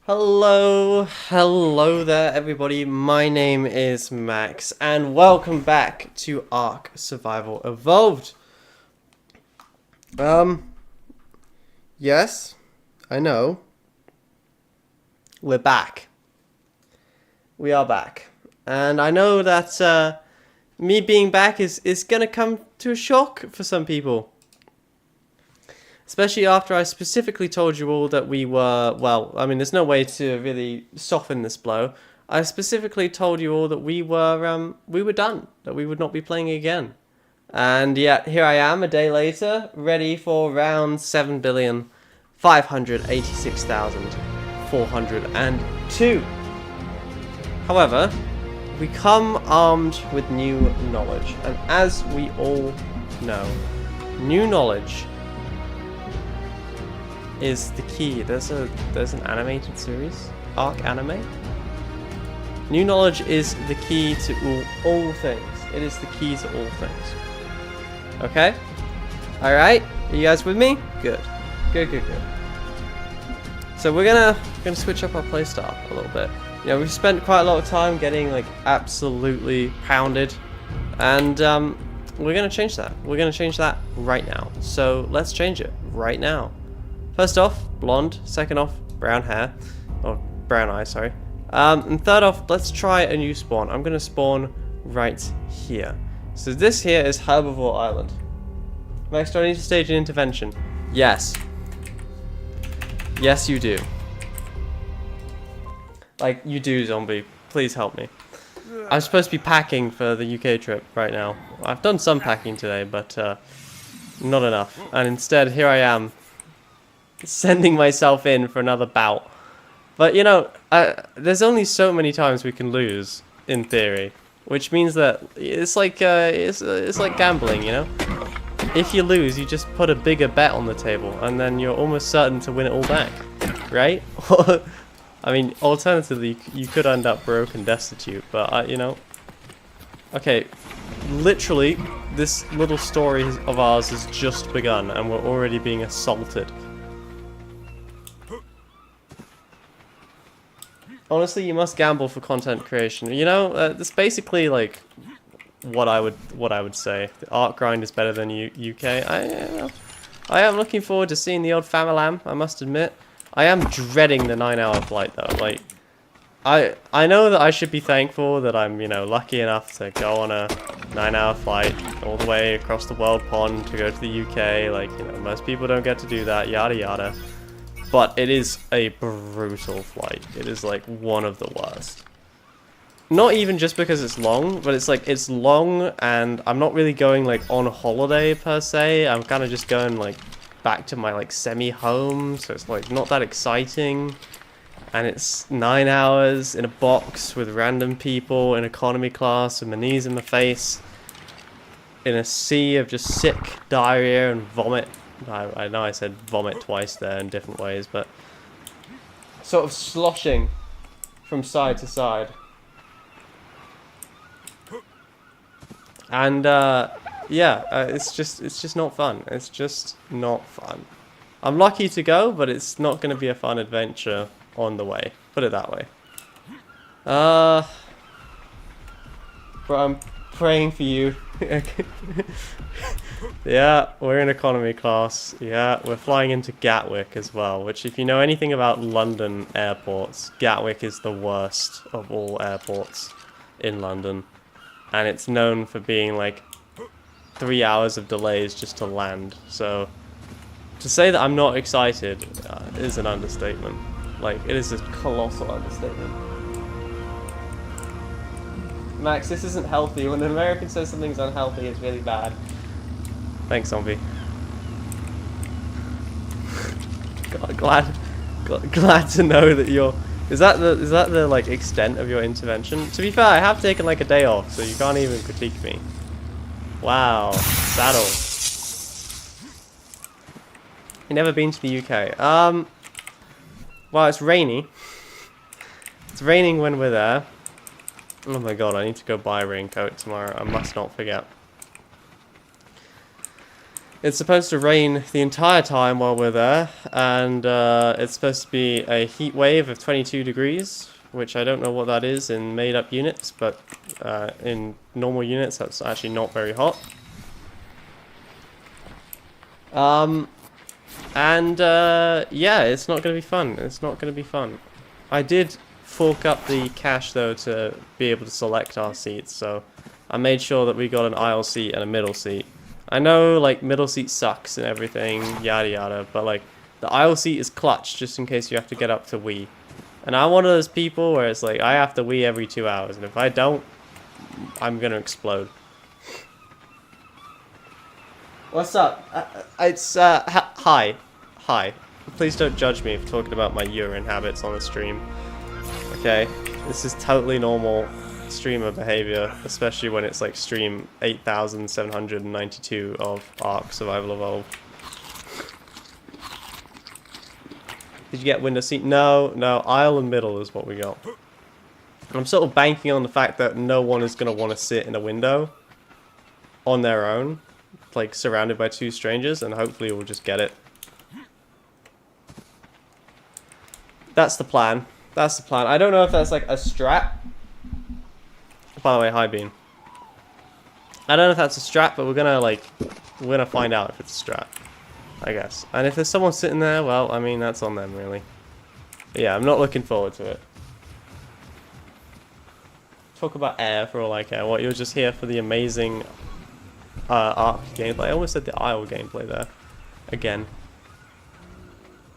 Hello there everybody, my name is Max and welcome back to Ark Survival Evolved. Yes, I know. We're back. We are back. And I know that me being back is gonna come to a shock for some people. Especially after I specifically told you all that we were, well, I mean, there's no way to really soften this blow. I specifically told you all that we were done, that we would not be playing again. And yet, here I am, a day later, ready for round 7,586,402. However, we come armed with new knowledge. And as we all know, new knowledge is the key. There's an animated series, Ark Anime. New knowledge is the key to all things. It is the key to all things. Okay? Alright? Are you guys with me? Good. Good. So we're gonna switch up our playstyle a little bit. You know, we've spent quite a lot of time getting like absolutely pounded. And we're gonna change that. We're gonna change that right now. So let's change it right now. First off, blonde. Second off, brown hair. Or brown eyes, sorry. And third off, let's try a new spawn. I'm going to spawn right here. So this here is Herbivore Island. Max, do I need to stage an intervention? Yes. Yes, you do. Like, you do, zombie. Please help me. I'm supposed to be packing for the UK trip right now. I've done some packing today, but not enough. And instead, here I am, sending myself in for another bout. But you know, there's only so many times we can lose in theory, which means that it's like gambling, you know. If you lose, you just put a bigger bet on the table, and then you're almost certain to win it all back, right? I mean, alternatively, you could end up broke and destitute. But you know, okay, literally, this little story of ours has just begun, and we're already being assaulted. Honestly, you must gamble for content creation. You know, that's basically like what I would say. The Ark grind is better than UK. I am looking forward to seeing the old Famalam, I must admit. I am dreading the 9-hour flight though. Like, I know that I should be thankful that I'm, you know, lucky enough to go on a 9-hour flight all the way across the world pond to go to the UK. Like, you know, most people don't get to do that. Yada yada. But it is a brutal flight. It is like one of the worst. Not even just because it's long, but it's like it's long and I'm not really going like on holiday per se. I'm kind of just going like back to my like semi-home, so it's like not that exciting. And it's 9 hours in a box with random people in economy class with my knees in my face in a sea of just sick diarrhea and vomit. I know I said vomit twice there in different ways, but sort of sloshing from side to side. And yeah, it's just not fun. It's just not fun. I'm lucky to go, but it's not going to be a fun adventure on the way. Put it that way. But I'm praying for you. Yeah, we're in economy class. Yeah, we're flying into Gatwick as well, which if you know anything about London airports, Gatwick is the worst of all airports in London. And it's known for being like 3 hours of delays just to land. So to say that I'm not excited is an understatement. Like, it is a colossal understatement. Max, this isn't healthy. When an American says something's unhealthy, it's really bad. Thanks, zombie. God, glad to know that you're. Is that the like extent of your intervention? To be fair, I have taken like a day off, so you can't even critique me. Wow, saddle. You never been to the UK? Well, it's rainy. It's raining when we're there. Oh my god, I need to go buy a raincoat tomorrow. I must not forget. It's supposed to rain the entire time while we're there, and it's supposed to be a heat wave of 22 degrees, which I don't know what that is in made-up units, but in normal units that's actually not very hot. Yeah, it's not going to be fun. It's not going to be fun. I did fork up the cash, though, to be able to select our seats, so I made sure that we got an aisle seat and a middle seat. I know, like, middle seat sucks and everything, yada yada, but, like, the aisle seat is clutch just in case you have to get up to wee. And I'm one of those people where it's like, I have to wee every 2 hours, and if I don't, I'm gonna explode. What's up? Hi. Hi. Please don't judge me for talking about my urine habits on the stream. Okay? This is totally normal streamer behavior, especially when it's like stream 8792 of Ark Survival Evolved. Did you get window seat? No, aisle and middle is what we got. I'm sort of banking on the fact that no one is going to want to sit in a window on their own, like surrounded by two strangers, and hopefully we'll just get it. That's the plan. That's the plan. I don't know if that's like a strat. By the way, hi Bean. I don't know if that's a strat, but we're gonna find out if it's a strat, I guess. And if there's someone sitting there, well, I mean, that's on them, really. But yeah, I'm not looking forward to it. Talk about air for all I care. What, you're just here for the amazing Ark gameplay? I almost said the Isle gameplay there. Again.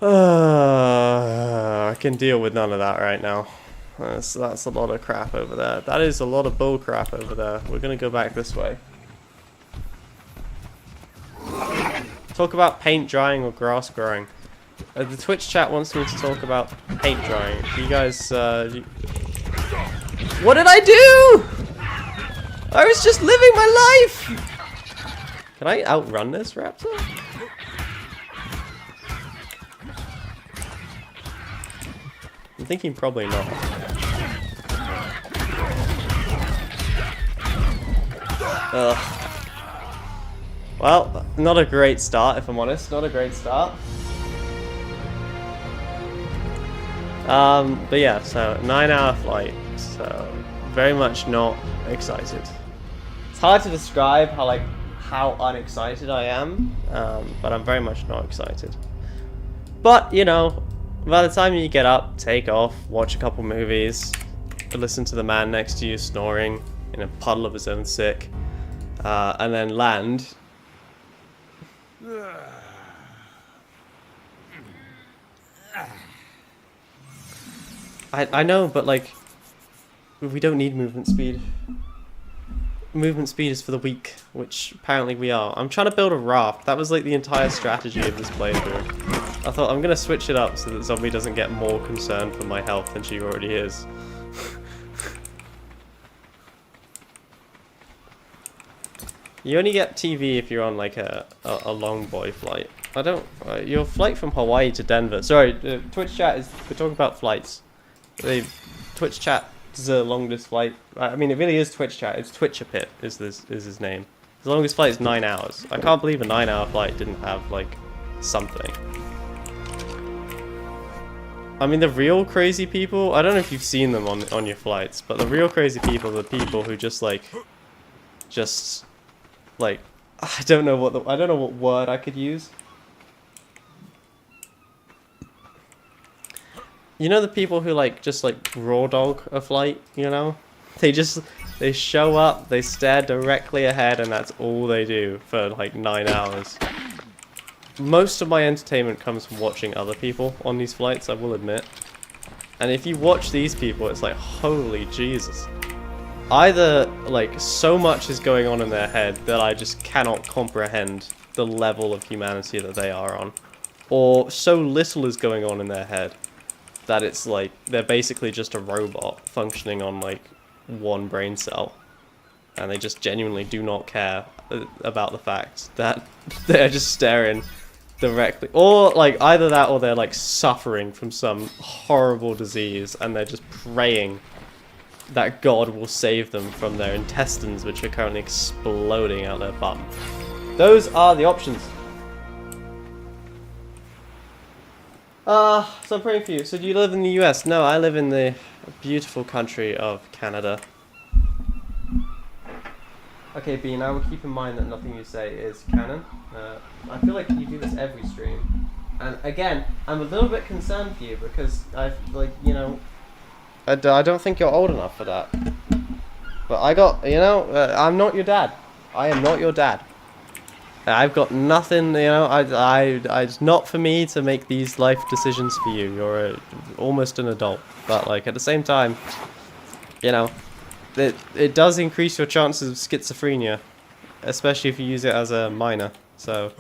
I can deal with none of that right now. That's a lot of crap over there. That is a lot of bull crap over there. We're gonna go back this way. Talk about paint drying or grass growing. The Twitch chat wants me to talk about paint drying. You guys, what did I do? I was just living my life! Can I outrun this raptor? I'm thinking probably not. Ugh. Well, not a great start, if I'm honest. Not a great start. But yeah, so 9-hour flight. So very much not excited. It's hard to describe how unexcited I am, but I'm very much not excited. But you know, by the time you get up, take off, watch a couple movies, listen to the man next to you snoring in a puddle of his own sick, and then land. I know, but like, we don't need movement speed. Movement speed is for the weak, which apparently we are. I'm trying to build a raft. That was like the entire strategy of this playthrough. I thought I'm going to switch it up so that Zombie doesn't get more concerned for my health than she already is. You only get TV if you're on like a long boy flight. I don't... your flight from Hawaii to Denver... Sorry, Twitch chat is... We're talking about flights. Twitch chat is the longest flight... I mean, it really is Twitch chat. It's Twitchapit is his name. The longest flight is 9 hours. I can't believe a 9-hour flight didn't have, like, something. I mean, the real crazy people... I don't know if you've seen them on your flights, but the real crazy people are the people who just, like... Like, I don't know what word I could use. You know the people who just raw dog a flight, you know? They show up, they stare directly ahead, and that's all they do for like 9 hours. Most of my entertainment comes from watching other people on these flights, I will admit. And if you watch these people, it's like, holy Jesus. Either, like, so much is going on in their head that I just cannot comprehend the level of humanity that they are on. Or so little is going on in their head that it's like, they're basically just a robot functioning on, like, one brain cell. And they just genuinely do not care about the fact that they're just staring directly. Or, like, either that or they're, like, suffering from some horrible disease and they're just praying that God will save them from their intestines, which are currently exploding out their bum. Those are the options. So I'm praying for you. So do you live in the US? No, I live in the beautiful country of Canada. Okay, B, now we'll keep in mind that nothing you say is canon. I feel like you do this every stream. And again, I'm a little bit concerned for you because I don't think you're old enough for that. But I'm not your dad. I am not your dad. I've got nothing, it's not for me to make these life decisions for you. You're almost an adult. But, like, at the same time, it does increase your chances of schizophrenia. Especially if you use it as a minor. So,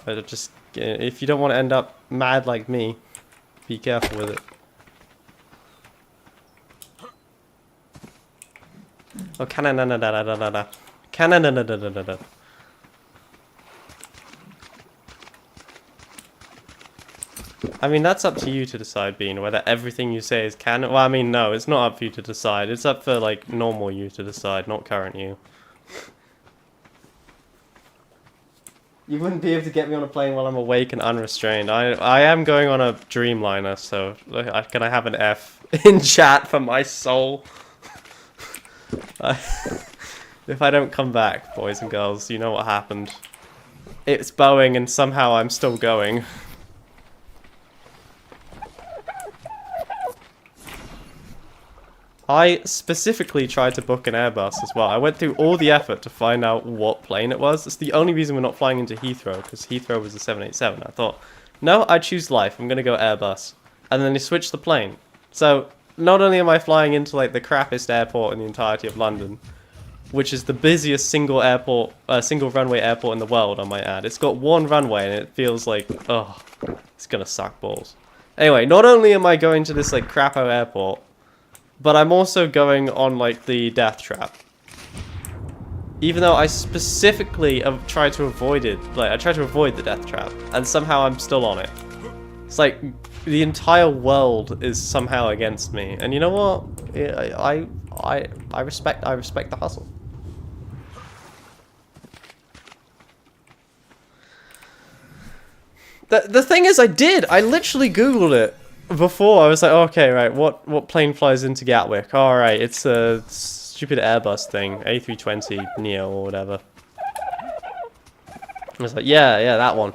if you don't want to end up mad like me, be careful with it. Oh, I mean, that's up to you to decide, Bean, whether everything you say is canon. Well, I mean, no, it's not up for you to decide. It's up for, like, normal you to decide, not current you. You wouldn't be able to get me on a plane while I'm awake and unrestrained. I am going on a Dreamliner, so can I have an F in chat for my soul? If I don't come back, boys and girls, you know what happened. It's Boeing and somehow I'm still going. I specifically tried to book an Airbus as well. I went through all the effort to find out what plane it was. It's the only reason we're not flying into Heathrow, because Heathrow was a 787. I thought, no, I choose life. I'm going to go Airbus. And then they switched the plane. So, not only am I flying into, like, the crappiest airport in the entirety of London, which is the busiest single runway airport in the world, I might add. It's got one runway, and it feels like, oh, it's going to suck balls. Anyway, not only am I going to this, like, crapo airport, but I'm also going on, like, the death trap. Even though I specifically have tried to avoid it. Like, I tried to avoid the death trap. And somehow I'm still on it. It's like, the entire world is somehow against me. And you know what? I respect the hustle. The thing is, I literally Googled it. Before, I was like, okay, right, what plane flies into Gatwick? Alright, it's a stupid Airbus thing, A320 Neo or whatever. I was like, yeah, that one.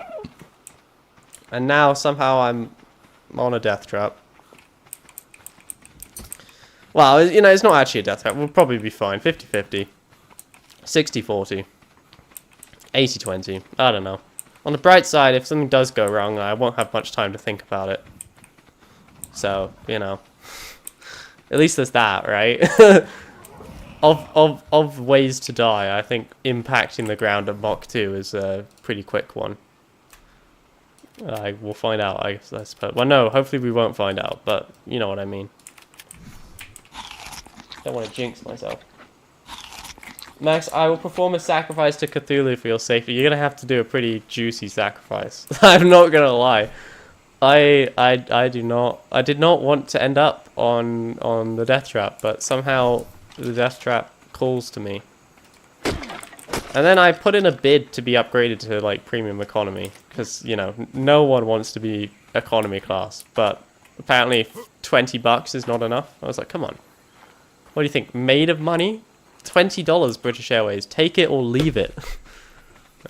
And now, somehow, I'm on a death trap. Well, it's not actually a death trap. We'll probably be fine. 50-50. 60-40. 80-20. I don't know. On the bright side, if something does go wrong, I won't have much time to think about it. So, at least there's that, right? of ways to die, I think impacting the ground at Mach 2 is a pretty quick one. We'll find out, I suppose. Well, no, hopefully we won't find out, but you know what I mean. Don't want to jinx myself. Max, I will perform a sacrifice to Cthulhu for your safety. You're going to have to do a pretty juicy sacrifice. I'm not going to lie. I did not want to end up on the death trap, but somehow the death trap calls to me. And then I put in a bid to be upgraded to, like, premium economy, because, no one wants to be economy class, but apparently $20 is not enough. I was like, come on. What do you think? Made of money? $20 British Airways. Take it or leave it.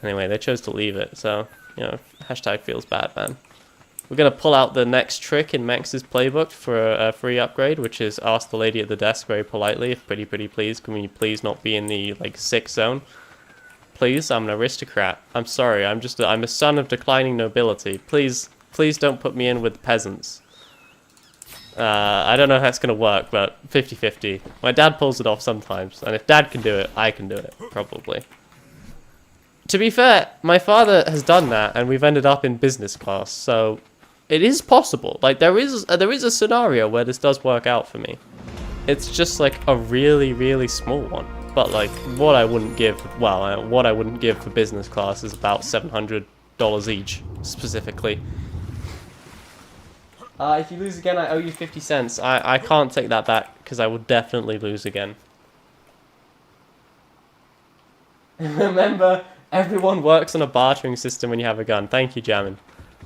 Anyway, they chose to leave it, so, hashtag feels bad, man. We're going to pull out the next trick in Max's playbook for a free upgrade, which is ask the lady at the desk very politely, if pretty please, can you please not be in the, like, sick zone? Please, I'm an aristocrat. I'm sorry, I'm a son of declining nobility. Please don't put me in with peasants. I don't know if that's going to work, but 50-50. My dad pulls it off sometimes, and if dad can do it, I can do it, probably. To be fair, my father has done that, and we've ended up in business class, so it is possible. Like, there is a scenario where this does work out for me. It's just, like, a really, really small one. But, like, what I wouldn't give for business class is about $700 each, specifically. If you lose again, I owe you 50 cents. I can't take that back, because I will definitely lose again. Remember, Everyone works on a bartering system when you have a gun. Thank you, Jammin.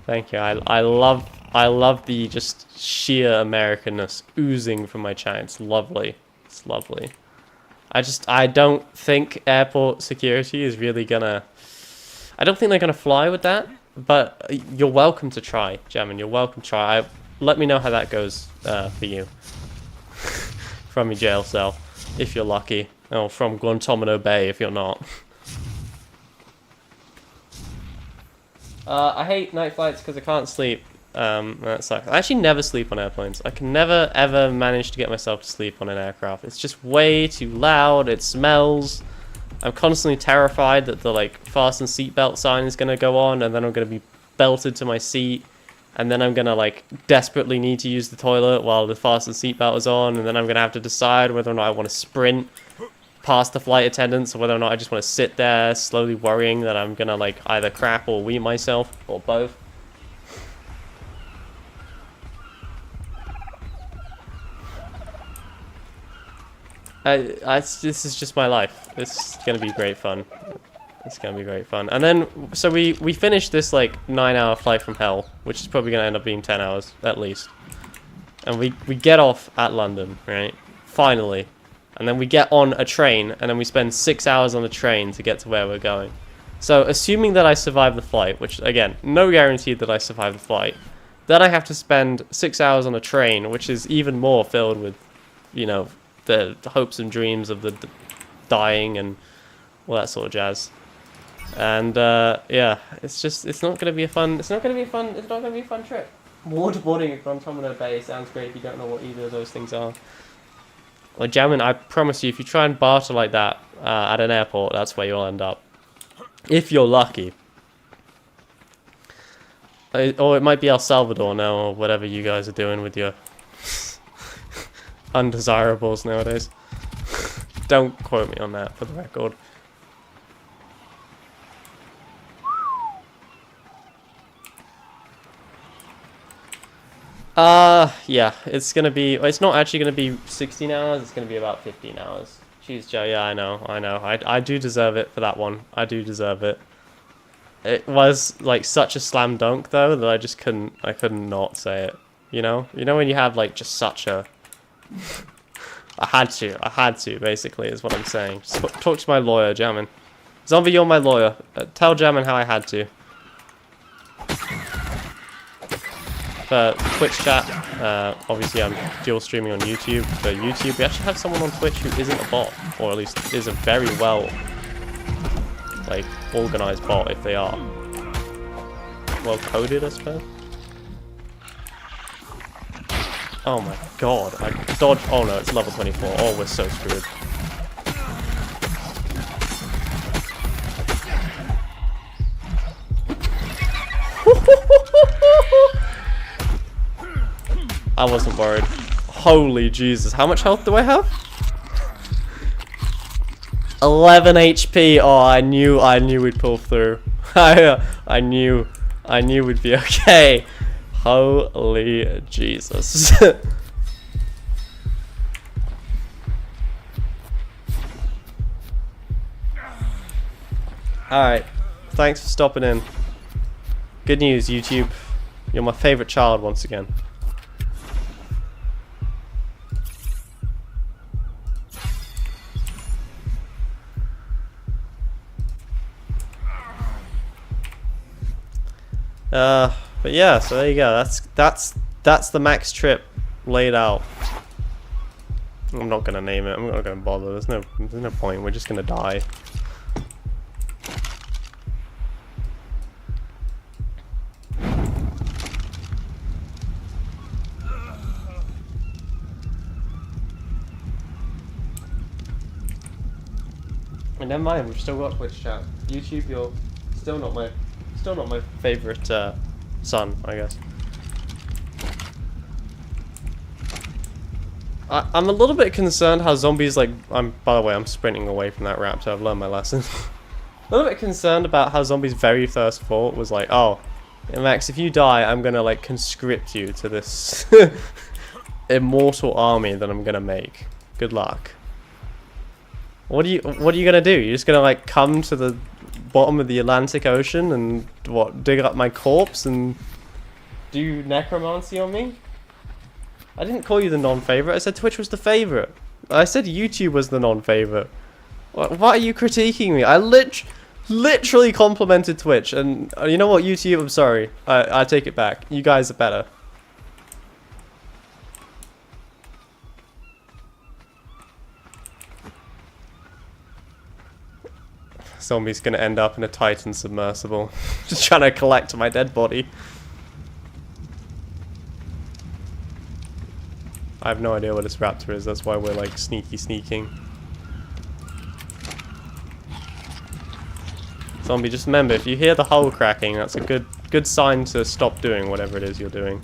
Thank you. I love the just sheer Americanness oozing from my chat. It's lovely. It's lovely. I don't think airport security is really gonna... I don't think they're gonna fly with that, but you're welcome to try, Jammin. You're welcome to try. Let me know how that goes for you. From your jail cell, if you're lucky. Or from Guantanamo Bay, if you're not. I hate night flights because I can't sleep. That sucks. I actually never sleep on airplanes. I can never ever manage to get myself to sleep on an aircraft. It's just way too loud. It smells. I'm constantly terrified that the like fasten seatbelt sign is gonna go on, and then I'm gonna be belted to my seat, and then I'm gonna like desperately need to use the toilet while the fasten seatbelt is on, and then I'm gonna have to decide whether or not I want to sprint past the flight attendants, or whether or not I just want to sit there slowly worrying that I'm gonna like either crap or wee myself, or both. This is just my life. This is gonna be great fun. It's gonna be great fun. And then, so we finished this like 9-hour flight from hell, which is probably gonna end up being 10 hours at least. And we get off at London, right? Finally. And then we get on a train, and then we spend 6 hours on the train to get to where we're going. So, assuming that I survive the flight, which, again, no guarantee that I survive the flight, then I have to spend 6 hours on a train, which is even more filled with, you know, the hopes and dreams of the dying and all that sort of jazz. And, yeah, it's not going to be a fun trip. Waterboarding at Guantanamo Bay sounds great if you don't know what either of those things are. Well, Jammin, I promise you, if you try and barter like that at an airport, that's where you'll end up. If you're lucky. Or it might be El Salvador now, or whatever you guys are doing with your undesirables nowadays. Don't quote me on that, for the record. Yeah, it's gonna be, it's not actually gonna be 16 hours, it's gonna be about 15 hours. Jeez, Joe, yeah, I know. I do deserve it for that one. I do deserve it. It was, like, such a slam dunk, though, that I couldn't not say it. You know? You know when you have, like, just such a... I had to, basically, is what I'm saying. Just talk to my lawyer, Jammin. Zombie, you're my lawyer. Tell Jammin how I had to. For Twitch chat, obviously I'm dual streaming on YouTube. For YouTube, we actually have someone on Twitch who isn't a bot, or at least is a very well, like, organized bot if they are. Well coded, I suppose. Oh my god, I dodged. Oh no, it's level 24. Oh, we're so screwed. I wasn't worried. Holy Jesus. How much health do I have? 11 HP. Oh, I knew we'd pull through. I knew we'd be okay. Holy Jesus. Alright. Thanks for stopping in. Good news, YouTube. You're my favorite child once again. But yeah, so there you go. That's the max trip laid out. I'm not gonna name it. I'm not gonna bother. There's no point. We're just gonna die. And never mind. We've still got Twitch chat. YouTube, you're still not my favorite son, I guess. I'm a little bit concerned how zombies, like, by the way, I'm sprinting away from that raptor, I've learned my lesson. A little bit concerned about how zombies' very first thought was like, oh, Max, if you die, I'm gonna, like, conscript you to this immortal army that I'm gonna make. Good luck. What are you gonna do? You're just gonna, like, come to the bottom of the Atlantic Ocean and what, dig up my corpse and do necromancy on me? I didn't call you the non-favorite. I said Twitch was the favorite. I said YouTube was the non-favorite. Why are you critiquing me? I literally complimented Twitch, and you know what, YouTube? I'm sorry. I take it back. You guys are better. Zombie's gonna end up in a Titan submersible. Just trying to collect my dead body. I have no idea what this raptor is, that's why we're like sneaking. Zombie, just remember, if you hear the hull cracking, that's a good sign to stop doing whatever it is you're doing.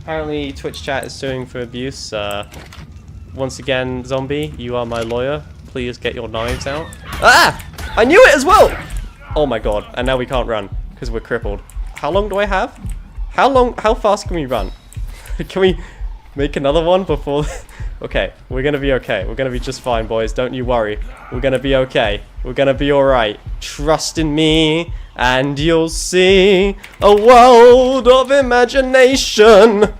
Apparently Twitch chat is suing for abuse. Once again, Zombie, you are my lawyer. Please get your knives out. Ah! I knew it as well! Oh my god, and now we can't run, because we're crippled. How long do I have? How fast can we run? Can we make another one before... Okay, we're gonna be okay. We're gonna be just fine, boys. Don't you worry. We're gonna be okay. We're gonna be alright. Trust in me, and you'll see a world of imagination.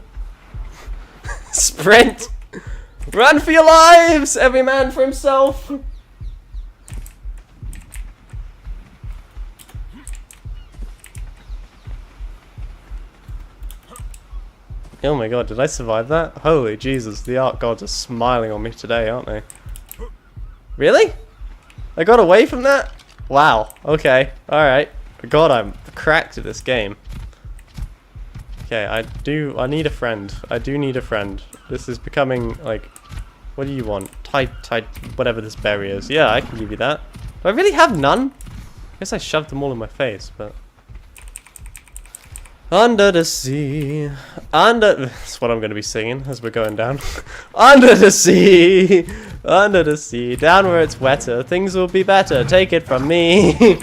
Sprint! Run for your lives! Every man for himself! Oh my god, did I survive that? Holy Jesus, the art gods are smiling on me today, aren't they? Really? I got away from that? Wow, okay, alright. God, I'm cracked at this game. Okay, I need a friend. I do need a friend. This is becoming, like, what do you want? Whatever this berry is. Yeah, I can give you that. Do I really have none? I guess I shoved them all in my face, but... Under the sea, that's what I'm going to be singing as we're going down. Under the sea, down where it's wetter, things will be better, take it from me.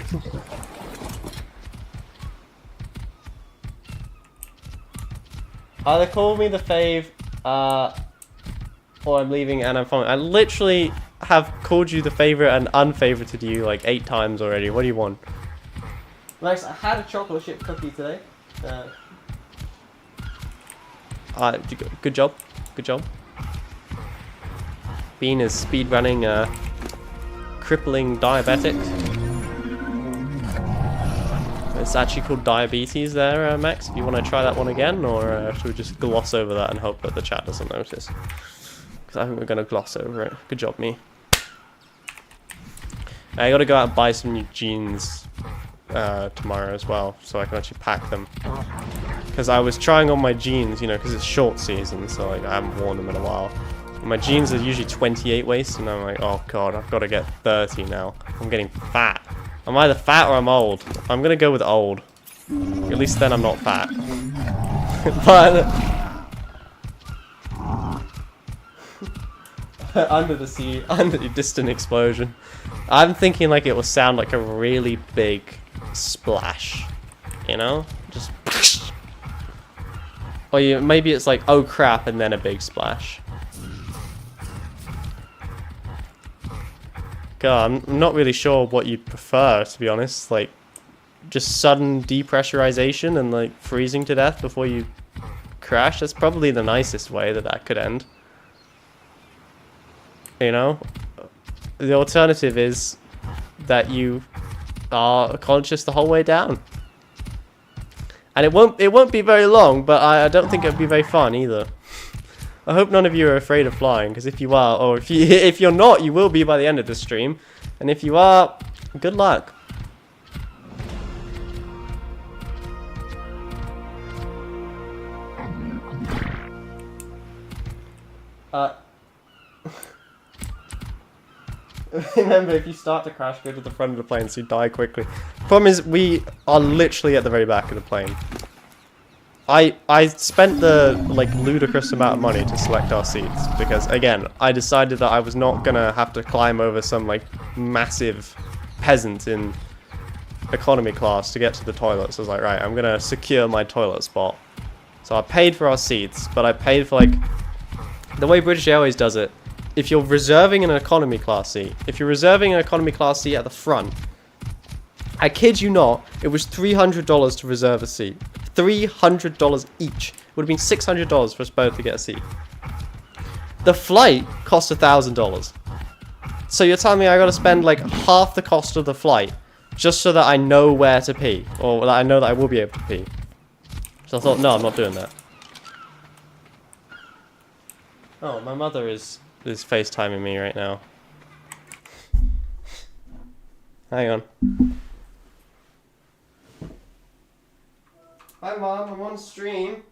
Either call me the fave, or I'm leaving and I'm following. I literally have called you the favorite and unfavorited you like 8 times already. What do you want? Nice, I had a chocolate chip cookie today. Good job. Good job. Bean is speedrunning crippling diabetic. It's actually called diabetes there, Max, if you want to try that one again, or should we just gloss over that and hope that the chat doesn't notice? Because I think we're going to gloss over it. Good job, me. I got to go out and buy some new jeans tomorrow as well, so I can actually pack them. Because I was trying on my jeans, you know, because it's short season, so like I haven't worn them in a while. And my jeans are usually 28 waist, and I'm like, oh god, I've got to get 30 now. I'm getting fat. I'm either fat or I'm old. I'm gonna go with old. At least then I'm not fat. But under the sea, under the distant explosion. I'm thinking like it will sound like a really big splash, you know, just. Or maybe it's like, oh crap, and then a big splash. God, I'm not really sure what you'd prefer, to be honest. Like, just sudden depressurization and like freezing to death before you crash. That's probably the nicest way that could end. You know? The alternative is that you are conscious the whole way down. And it won't be very long, but I don't think it'll be very fun either. I hope none of you are afraid of flying, because if you are, or if you're not, you will be by the end of the stream. And if you are, good luck. Remember, if you start to crash, go to the front of the plane so you die quickly. Problem is, we are literally at the very back of the plane. I spent the like ludicrous amount of money to select our seats because again I decided that I was not gonna have to climb over some like massive peasant in economy class to get to the toilets. I was like, right, I'm gonna secure my toilet spot. So I paid for our seats, but I paid for like the way British Airways does it. If you're reserving an economy class seat, if you're reserving an economy class seat at the front, I kid you not, it was $300 to reserve a seat. $300 each. It would have been $600 for us both to get a seat. The flight cost $1,000. So you're telling me I gotta spend like half the cost of the flight just so that I know where to pee, or that I know that I will be able to pee. So I thought, no, I'm not doing that. Oh, my mother is FaceTiming me right now. Hang on. Hi, Mom. I'm on stream.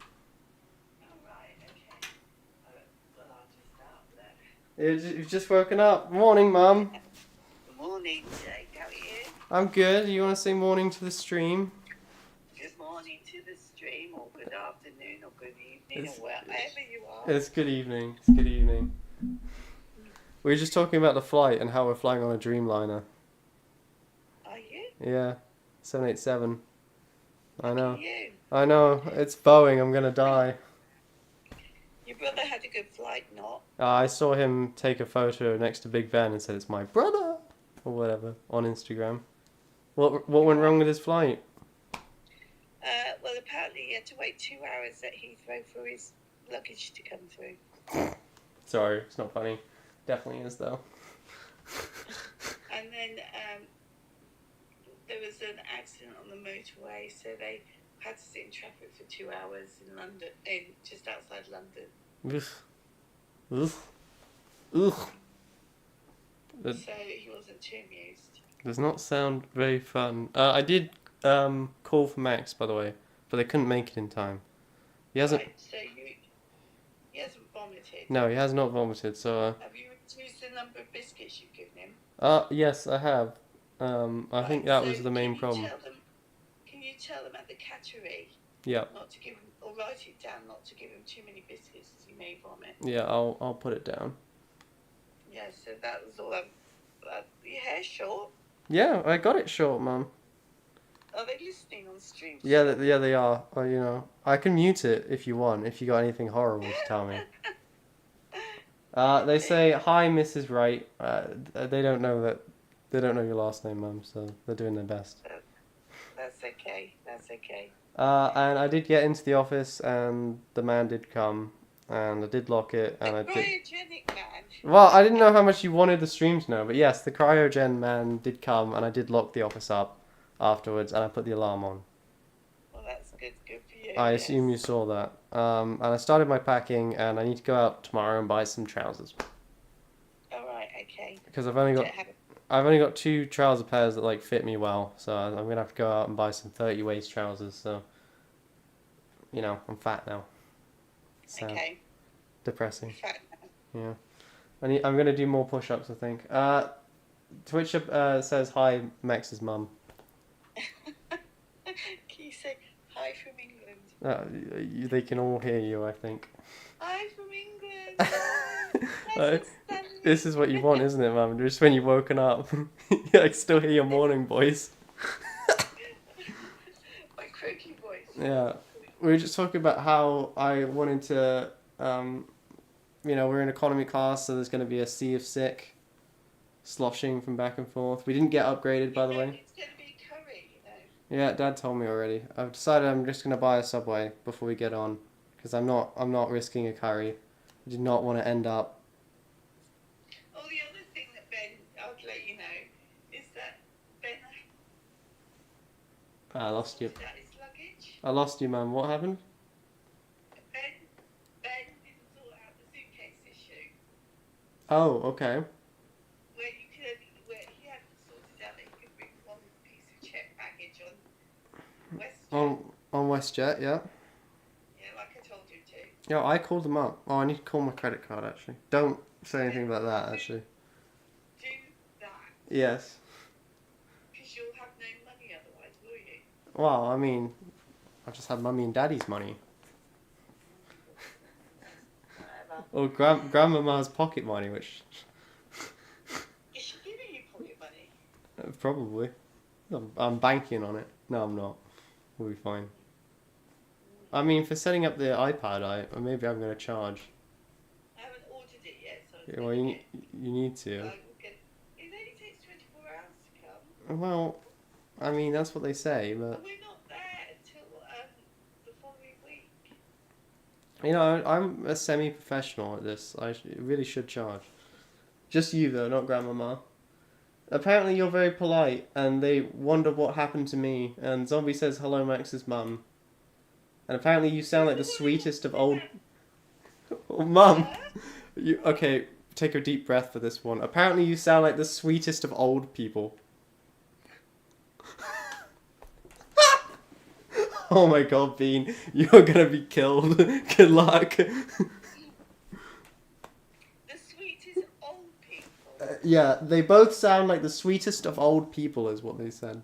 You've just woken up. Morning, Mum. Good morning, Jake. How are you? I'm good. You want to say morning to the stream? Good morning to the stream, or good afternoon, or good evening, or wherever you are. It's good evening. It's good evening. We were just talking about the flight and how we're flying on a Dreamliner. Are you? Yeah. 787. I know. Are you? I know. It's Boeing. I'm going to die. Your brother had a good flight, not? I saw him take a photo next to Big Ben and said it's my brother or whatever on Instagram. What went wrong with his flight? Well, apparently he had to wait 2 hours at Heathrow for his luggage to come through. Sorry, it's not funny. Definitely is though. And then there was an accident on the motorway, so they had to sit in traffic for 2 hours in London, just outside London. Oof. Oof. Oof. So he wasn't too amused. Does not sound very fun. I did call for Max, by the way, but they couldn't make it in time. He hasn't. Right, so he hasn't vomited. No, he has not vomited. So. Have you reduced the number of biscuits you've given him? Yes, I have. I think that was the main problem. Can you tell them at the cattery? Yeah. Not to give him, or write it down, not to give him too many biscuits, as he may vomit. Yeah, I'll put it down. Yeah, so that was all. Your hair's short. Yeah, I got it short, Mum. Are they listening on stream? Yeah, they are. You know, I can mute it if you want. If you got anything horrible to tell me. They say hi, Mrs. Wright. They don't know that. They don't know your last name, Mum. So they're doing their best. That's okay. That's okay. And I did get into the office, and the man did come, and I did lock it, and The I did. cryogenic man. Well, I didn't know how much you wanted the stream to know, but yes, the cryogen man did come, and I did lock the office up afterwards, and I put the alarm on. Well, that's good. Good for you. I assume you saw that. And I started my packing, and I need to go out tomorrow and buy some trousers. All right. Okay. Because I've only got 2 trouser pairs that like fit me well, so I'm gonna have to go out and buy some 30 waist trousers. So, you know, I'm fat now. So, okay. depressing. Fat now. Yeah. I'm gonna do more push-ups, I think. Twitch says hi, Max's mum. Can you say hi from England? They can all hear you, I think. Hi from England. This is what you want, isn't it, Mum? Just when you've woken up, I still hear your morning voice. My croaky voice. Yeah. We were just talking about how I wanted to, we're in economy class, so there's going to be a sea of sick sloshing from back and forth. We didn't get upgraded, by the way. It's going to be curry, you know. Yeah, Dad told me already. I've decided I'm just going to buy a Subway before we get on, because I'm not risking a curry. I do not want to end up. Oh, the other thing that Ben, I'll let you know, is that Ben I lost you. that his luggage. I lost you, man. What happened? Ben didn't sort out the suitcase issue. Oh, okay. Where he hadn't sorted out that he could bring one piece of checked baggage on WestJet. On WestJet, yeah. Yeah, like I told you to. Yeah, I called them up. Oh, I need to call my credit card, actually. Don't say anything about that, actually. Do that. Yes. Because you'll have no money otherwise, will you? Well, I mean, I just had Mummy and Daddy's money. Or Grandmama's pocket money, which... Is she giving you pocket money? Probably. I'm banking on it. No, I'm not. We'll be fine. I mean, for setting up the iPad, maybe I'm gonna charge. I haven't ordered it yet, so Yeah, well, you need to. I will get. It only takes 24 hours to come. Well, I mean, that's what they say, but And we're not there until the following week. you know, I'm a semi-professional at this. Really should charge. Just you though, not Grandmama. Apparently, you're very polite, and they wonder what happened to me. And Zombie says hello, Max's mum. And apparently, you sound like the sweetest of old. Oh, mum. You okay? Take a deep breath for this one. Apparently, you sound like the sweetest of old people. Oh my God, Bean, you're gonna be killed. Good luck. The sweetest old people. Yeah, they both sound like the sweetest of old people, is what they said.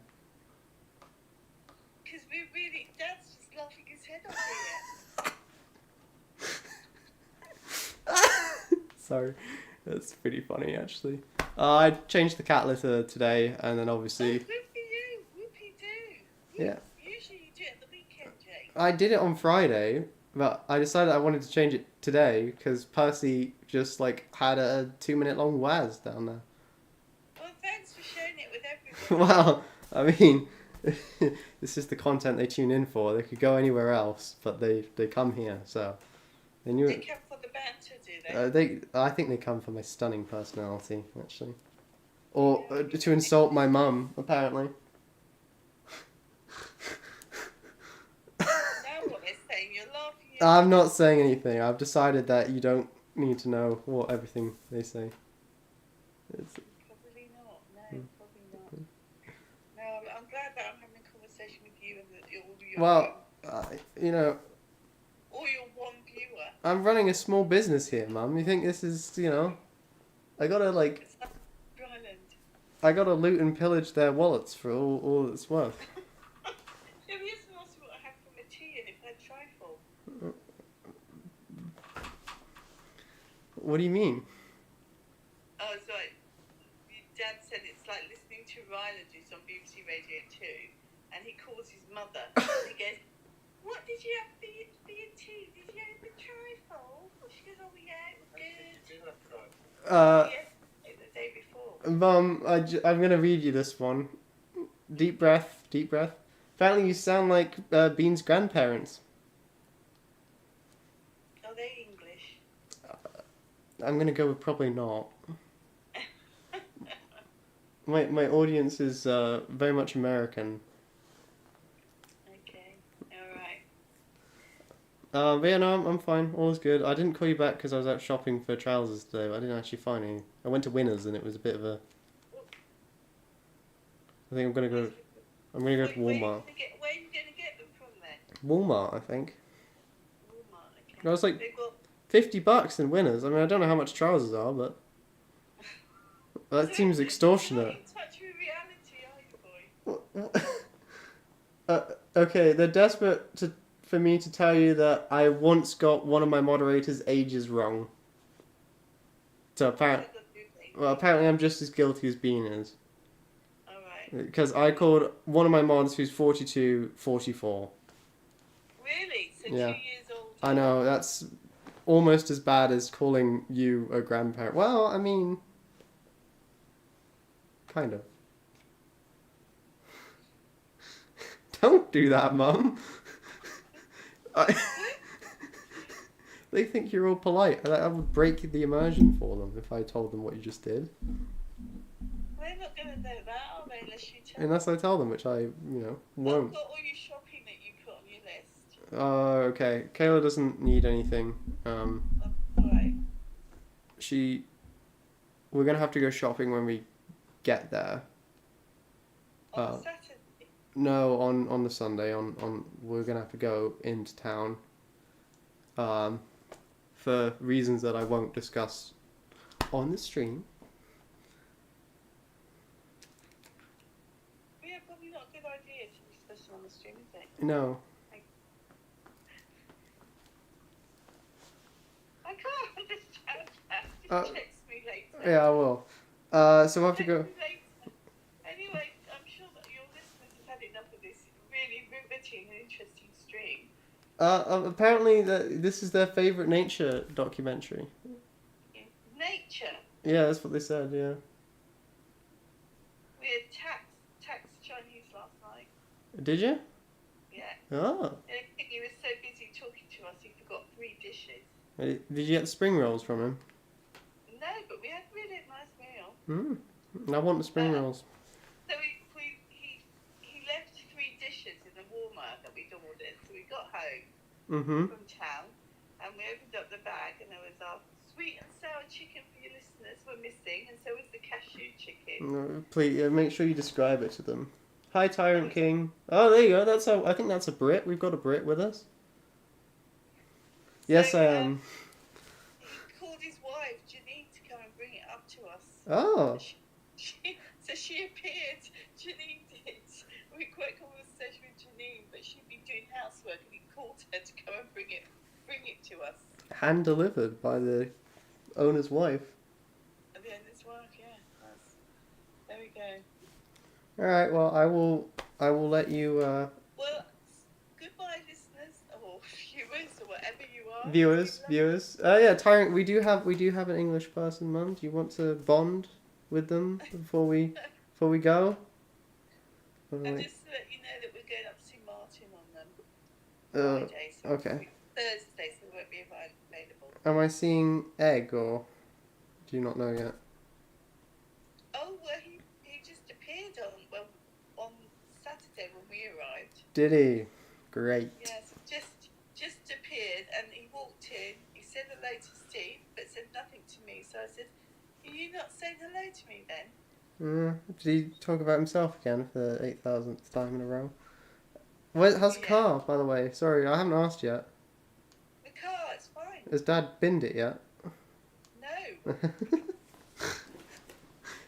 Because we're really. Dad's just laughing his head off here. Sorry, that's pretty funny actually. I changed the cat litter today, and then Oh, obviously, good for you. Whoopie-doo. yeah, Usually you do it at the weekend, Jake. I did it on Friday, but I decided I wanted to change it today because Percy just like had a 2-minute long waz down there. Well, thanks for sharing it with everyone. Well, I mean, this is the content they tune in for. They could go anywhere else, but they come here, so they knew They it. come for the banter, do they? I think they come for my stunning personality, actually, or to insult my mum, apparently. Now what they're saying, you're laughing. I'm not saying anything. I've decided that you don't need to know what everything they say. It's, Probably not. No, probably not. No, I'm glad that I'm having a conversation with you and that all your well, you know, or your one viewer. I'm running a small business here, Mum. You think this is, you know, I gotta like, It's not Ireland. I gotta loot and pillage their wallets for all it's worth. If you just asked what I had for my tea and if I had trifle. What do you mean? Oh, it's like your dad said it's like listening to Ryland who's on BBC Radio 2, and he calls his mother and he goes, "What did you have for your tea? Did you have the trifle?" She goes, "Oh yeah, it was good." Yeah, the day before. Mum, I'm gonna read you this one. Deep breath, deep breath. Apparently you sound like Bean's grandparents. Are they English? I'm gonna go with probably not. My audience is very much American. Okay, alright. But yeah, no, I'm fine. All is good. I didn't call you back because I was out shopping for trousers today, but I didn't actually find any. I went to Winners and it was a bit of a... I think I'm gonna go to Walmart. Where are you going to get them from then? Walmart, I think. Walmart, okay. I was like They've got... $50 in Winners. I mean, I don't know how much trousers are, but... That seems extortionate. You're not in touch with reality, are you, boy? Okay, they're desperate for me to tell you that I once got one of my moderators' ages wrong. So apparently I'm just as guilty as Bean is. Alright. Because I called one of my mods who's 42, 44. Really? So Yeah. 2 years old? I know, that's almost as bad as calling you a grandparent. Well, I mean... Kind of. Don't do that, Mum. They think you're all polite. I would break the immersion for them if I told them what you just did. They're not going to know that, are they, unless you tell Unless I tell them, which I, won't. I've got all your shopping that you put on your list. Okay. Kayla doesn't need anything. Alright. We're gonna have to go shopping when we get there. On Saturday? No, on the Sunday. We're gonna have to go into town. For reasons that I won't discuss on the stream. Yeah, probably not a good idea to discuss it on the stream, is it? No. I can't understand that. Just text me later. Yeah, I will. So we'll have to go. Text me later. Anyway, I'm sure that your listeners have had enough of this really riveting and interesting stream. Apparently this is their favorite nature documentary. Nature. Yeah, that's what they said. Yeah. We had tax Chinese last night. Did you? Yeah. Oh. And I think he was so busy talking to us, he forgot 3 dishes. Did you get the spring rolls from him? No, but we had really a nice meal. I want the spring rolls. So he left 3 dishes in the warmer that we'd ordered. So we got home from town and we opened up the bag and there was our sweet and sour chicken for your listeners were missing, and so was the cashew chicken. No, please make sure you describe it to them. Hi, Tyrant King. Oh, there you go. I think that's a Brit. We've got a Brit with us. Yes, So, I am. He called his wife Janine to come and bring it up to us. Oh. So she appeared. Janine did. We quite conversation with Janine, but she'd been doing housework, and he called her to come and bring it to us. Hand delivered by the owner's wife. At the end of his work, yeah. There we go. All right. Well, I will let you. Well, goodbye, listeners or viewers or whatever you are. Viewers. Yeah, Tyrant. We do have an English person, Mum. Do you want to bond with them before we go? And just to let you know that we're going up to see Martin on Friday, so okay. Thursday, so we won't be available. Am I seeing Egg, or do you not know yet? Oh, well, he just appeared on Saturday when we arrived. Did he? Great. Yes, just appeared, and he walked in. He said hello to Steve, but said nothing to me. So I said, "Are you not saying hello to me then?" Did he talk about himself again for the 8,000th time in a row? How's the car, by the way? Sorry, I haven't asked yet. The car, it's fine. Has Dad binned it yet? No.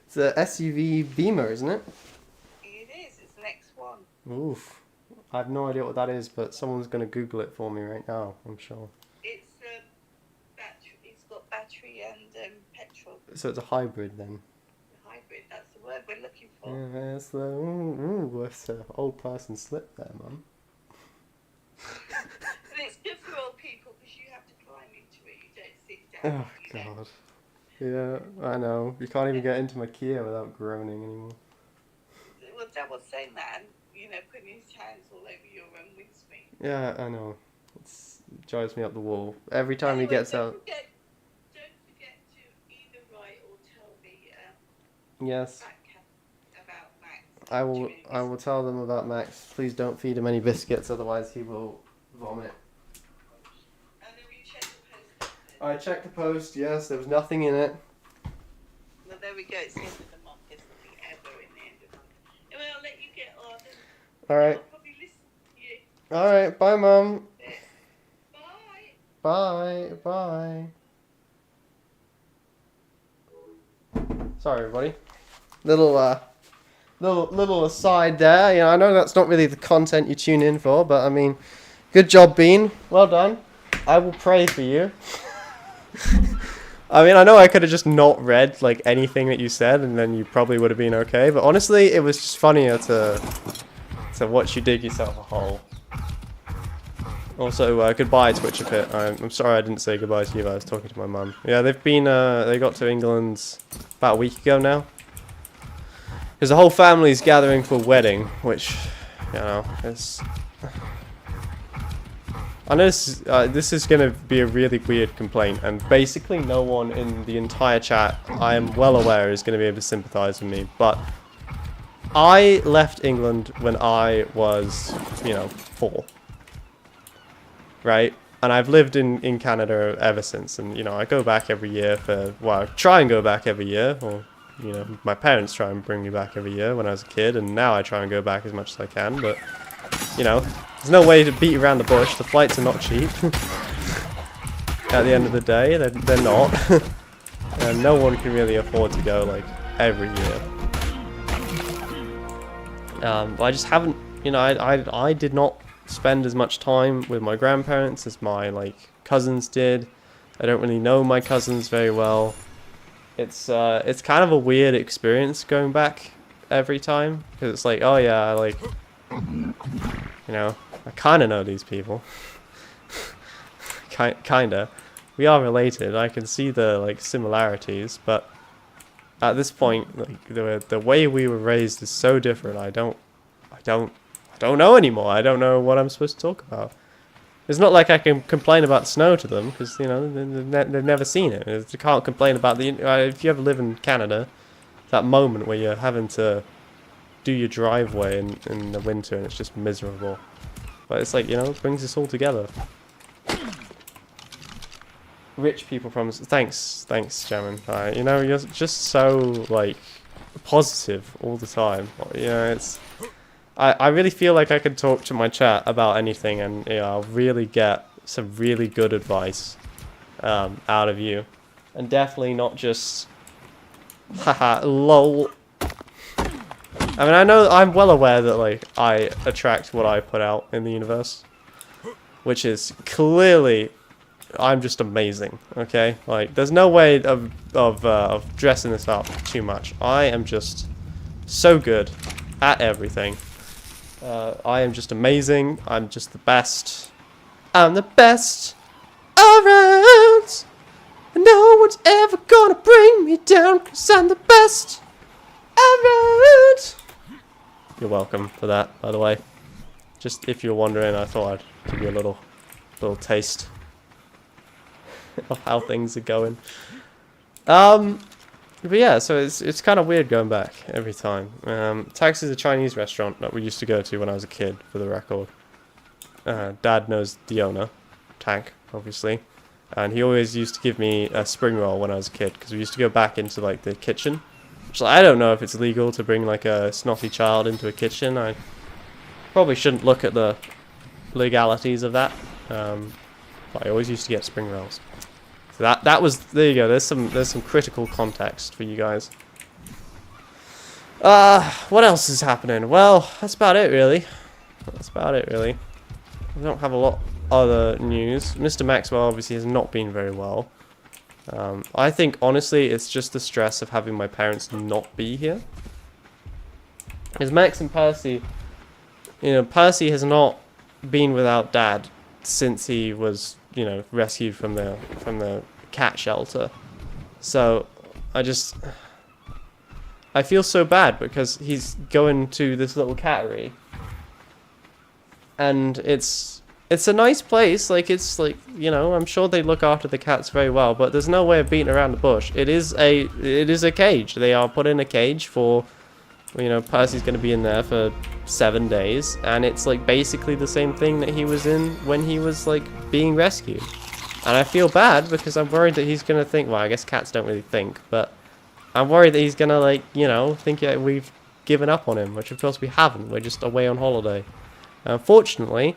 It's a SUV Beamer, isn't it? It is. It's the next one. Oof. I have no idea what that is, but someone's going to Google it for me right now, I'm sure. It's battery. It's got battery and petrol. So it's a hybrid then? Hybrid, that's the word we're looking for. Yeah, it's an old person slip there, Mum. But it's good for old people because you have to climb into it. You don't sit down. Oh, God. Yeah, I know. You can't even get into my Kia without groaning anymore. Well, Dad was saying that, and putting his hands all over your windscreen. Yeah, I know. It drives me up the wall every time he gets out. Don't forget to either write or tell the Yes. about Max. I will tell them about Max. Please don't feed him any biscuits, otherwise he will vomit. And then you check the post. I checked the post. Yes, there was nothing in it. Well, there we go. It's the end of the month. There's nothing ever in the end of the month. Anyway, I'll let you get on. All right. I'll probably listen to you. All right. Bye, Mum. Bye. Bye. Sorry, everybody. Little aside there. I know that's not really the content you tune in for, but I mean, good job, Bean. Well done. I will pray for you. I mean, I know I could have just not read like anything that you said, and then you probably would have been okay. But honestly, it was just funnier to watch you dig yourself a hole. Also, goodbye, Twitch a bit. I'm sorry I didn't say goodbye to you. I was talking to my mum. Yeah, they've been. They got to England about a week ago now. Because the whole family's gathering for a wedding, which, is. I know this is going to be a really weird complaint, and basically no one in the entire chat, I am well aware, is going to be able to sympathise with me, but I left England when I was, 4. Right? And I've lived in Canada ever since, and, I go back every year I try and go back every year, or, my parents try and bring me back every year when I was a kid, and now I try and go back as much as I can, but, there's no way to beat around the bush. The flights are not cheap. At the end of the day, they're not. And no one can really afford to go, every year. But I just haven't, I did not spend as much time with my grandparents as my, cousins did. I don't really know my cousins very well. It's kind of a weird experience going back every time. Because it's like, oh yeah, I kind of know these people. kinda. We are related. I can see the like similarities, but at this point, like the way we were raised is so different. I don't know anymore. I don't know what I'm supposed to talk about. It's not like I can complain about snow to them, because, you know, they've never seen it. You can't complain about if you ever live in Canada, that moment where you're having to do your driveway in the winter and it's just miserable. But it's like, you know, it brings us all together. Rich people promise. Thanks, Jamin. You know, you're just so, like, positive all the time. You know, it's... I really feel like I can talk to my chat about anything, and you know, I'll really get some really good advice out of you, and definitely not just haha lol. I mean, I know I'm well aware that like I attract what I put out in the universe, which is clearly I'm just amazing. Okay, like there's no way of dressing this up too much. I am just so good at everything. I am just amazing. I'm just the best. I'm the best around. No one's ever gonna bring me down, 'cause I'm the best around. You're welcome for that, by the way. Just if you're wondering, I thought I'd give you a little taste of how things are going. But yeah, so it's kind of weird going back every time. Tax is a Chinese restaurant that we used to go to when I was a kid, for the record. Dad knows the owner, Tank, obviously. And he always used to give me a spring roll when I was a kid, because we used to go back into like the kitchen. Which I don't know if it's legal to bring like a snotty child into a kitchen. I probably shouldn't look at the legalities of that. But I always used to get spring rolls. So that was, there you go, there's some critical context for you guys. What else is happening? Well, that's about it really. I don't have a lot other news. Mr. Maxwell obviously has not been very well. I think honestly it's just the stress of having my parents not be here. Because Max and Percy, you know, Percy has not been without Dad since he was, you know, rescued from the cat shelter. So I feel so bad because he's going to this little cattery, and it's a nice place. Like, it's like, you know, I'm sure they look after the cats very well, but there's no way of beating around the bush. It is a cage. They are put in a cage for, you know, Percy's going to be in there for 7 days, and it's like basically the same thing that he was in when he was like being rescued. And I feel bad because I'm worried that he's going to think, well, I guess cats don't really think, but I'm worried that he's going to, like, you know, think that we've given up on him, which of course we haven't. We're just away on holiday. Unfortunately,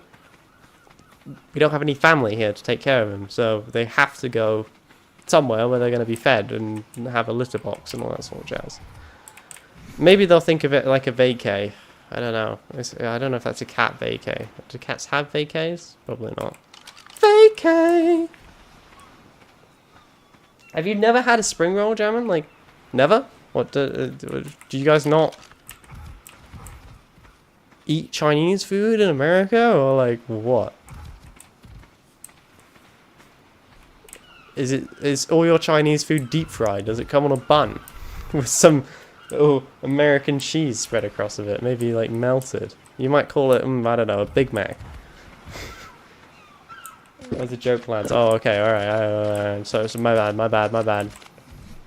we don't have any family here to take care of him, so they have to go somewhere where they're going to be fed and have a litter box and all that sort of jazz. Maybe they'll think of it like a vacay. I don't know. I don't know if that's a cat vacay. Do cats have vacays? Probably not. Vacay! Have you never had a spring roll, Jammin? Like, never? What, do you guys not eat Chinese food in America? Or, like, what? Is all your Chinese food deep fried? Does it come on a bun? With some little American cheese spread across of it? Maybe, like, melted. You might call it, I don't know, a Big Mac. That's a joke, lads. Oh, okay, alright. So my bad.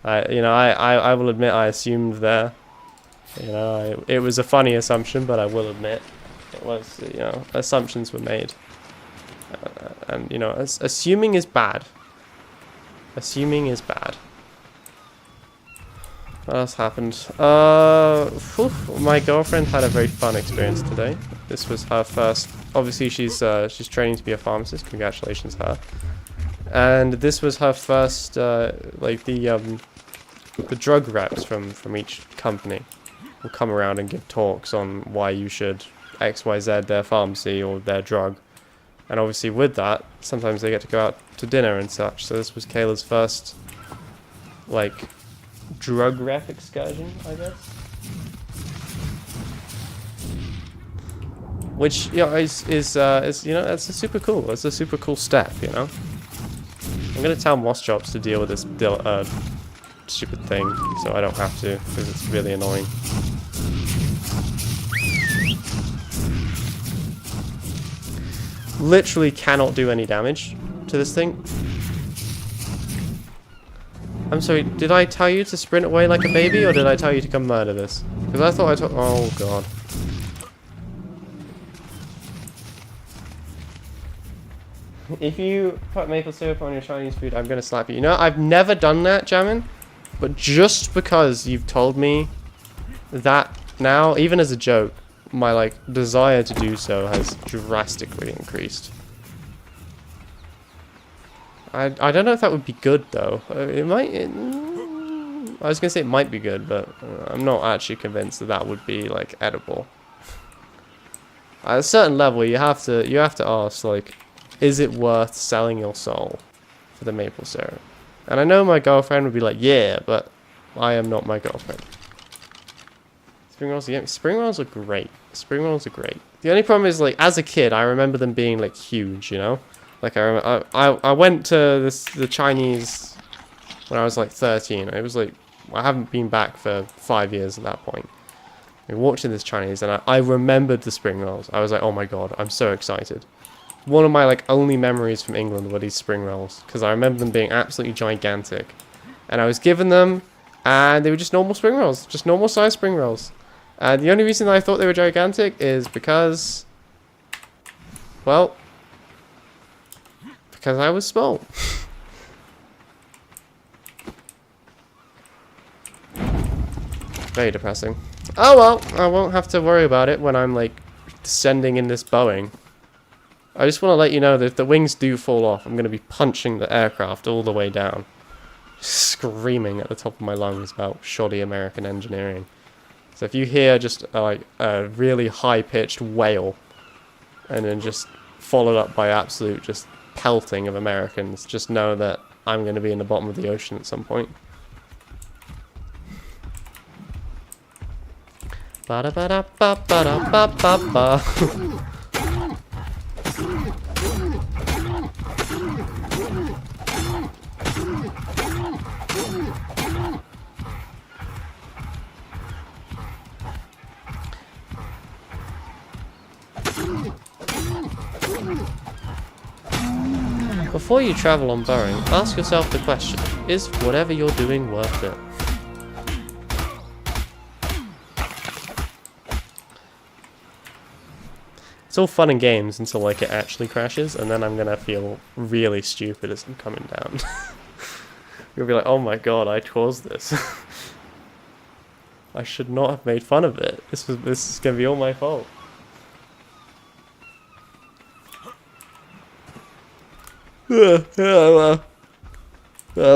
I will admit I assumed there. You know, it was a funny assumption, but I will admit it was, you know, assumptions were made. And, you know, assuming is bad. Assuming is bad. What else happened? My girlfriend had a very fun experience today. This was her first. Obviously, she's training to be a pharmacist. Congratulations, her. And this was her first, like the drug reps from each company will come around and give talks on why you should XYZ their pharmacy or their drug. And obviously, with that, sometimes they get to go out to dinner and such. So this was Kayla's first, like, drug rep excursion, I guess. Which, you know, is you know, it's a super cool. It's a super cool step, you know. I'm gonna tell Moss Drops to deal with this stupid thing, so I don't have to, because it's really annoying. Literally cannot do any damage to this thing. I'm sorry, did I tell you to sprint away like a baby, or did I tell you to come murder this? Because I thought I told... Oh, God. If you put maple syrup on your Chinese food, I'm gonna slap you. You know, I've never done that, Jamin. But just because you've told me that now, even as a joke, my, like, desire to do so has drastically increased. I don't know if that would be good, though. It might... I was gonna say it might be good, but I'm not actually convinced that that would be, like, edible. At a certain level, you have to ask, like, is it worth selling your soul for the maple syrup? And I know my girlfriend would be like, yeah, but I am not my girlfriend. Spring rolls, yeah, spring rolls are great. Spring rolls are great. The only problem is, like, as a kid, I remember them being, like, huge, you know? Like, I went to the Chinese when I was, like, 13. It was, like, I haven't been back for 5 years at that point. We walked in this Chinese, and I remembered the spring rolls. I was like, oh my god, I'm so excited. One of my, like, only memories from England were these spring rolls, because I remember them being absolutely gigantic. And I was given them, and they were just normal spring rolls, just normal size spring rolls. And the only reason I thought they were gigantic is because, well, because I was small. Very depressing. Oh well, I won't have to worry about it when I'm, like, descending in this Boeing. I just want to let you know that if the wings do fall off, I'm going to be punching the aircraft all the way down. Screaming at the top of my lungs about shoddy American engineering. So if you hear just, like, a really high-pitched wail, and then just followed up by absolute just pelting of Americans, just know that I'm going to be in the bottom of the ocean at some point. Ba-da-ba-da-ba-ba-da-ba-ba-ba. Before you travel on Boeing, ask yourself the question, is whatever you're doing worth it? It's all fun and games until, like, it actually crashes, and then I'm gonna feel really stupid as I'm coming down. You'll be like, oh my god, I caused this. I should not have made fun of it. This is gonna be all my fault. I'll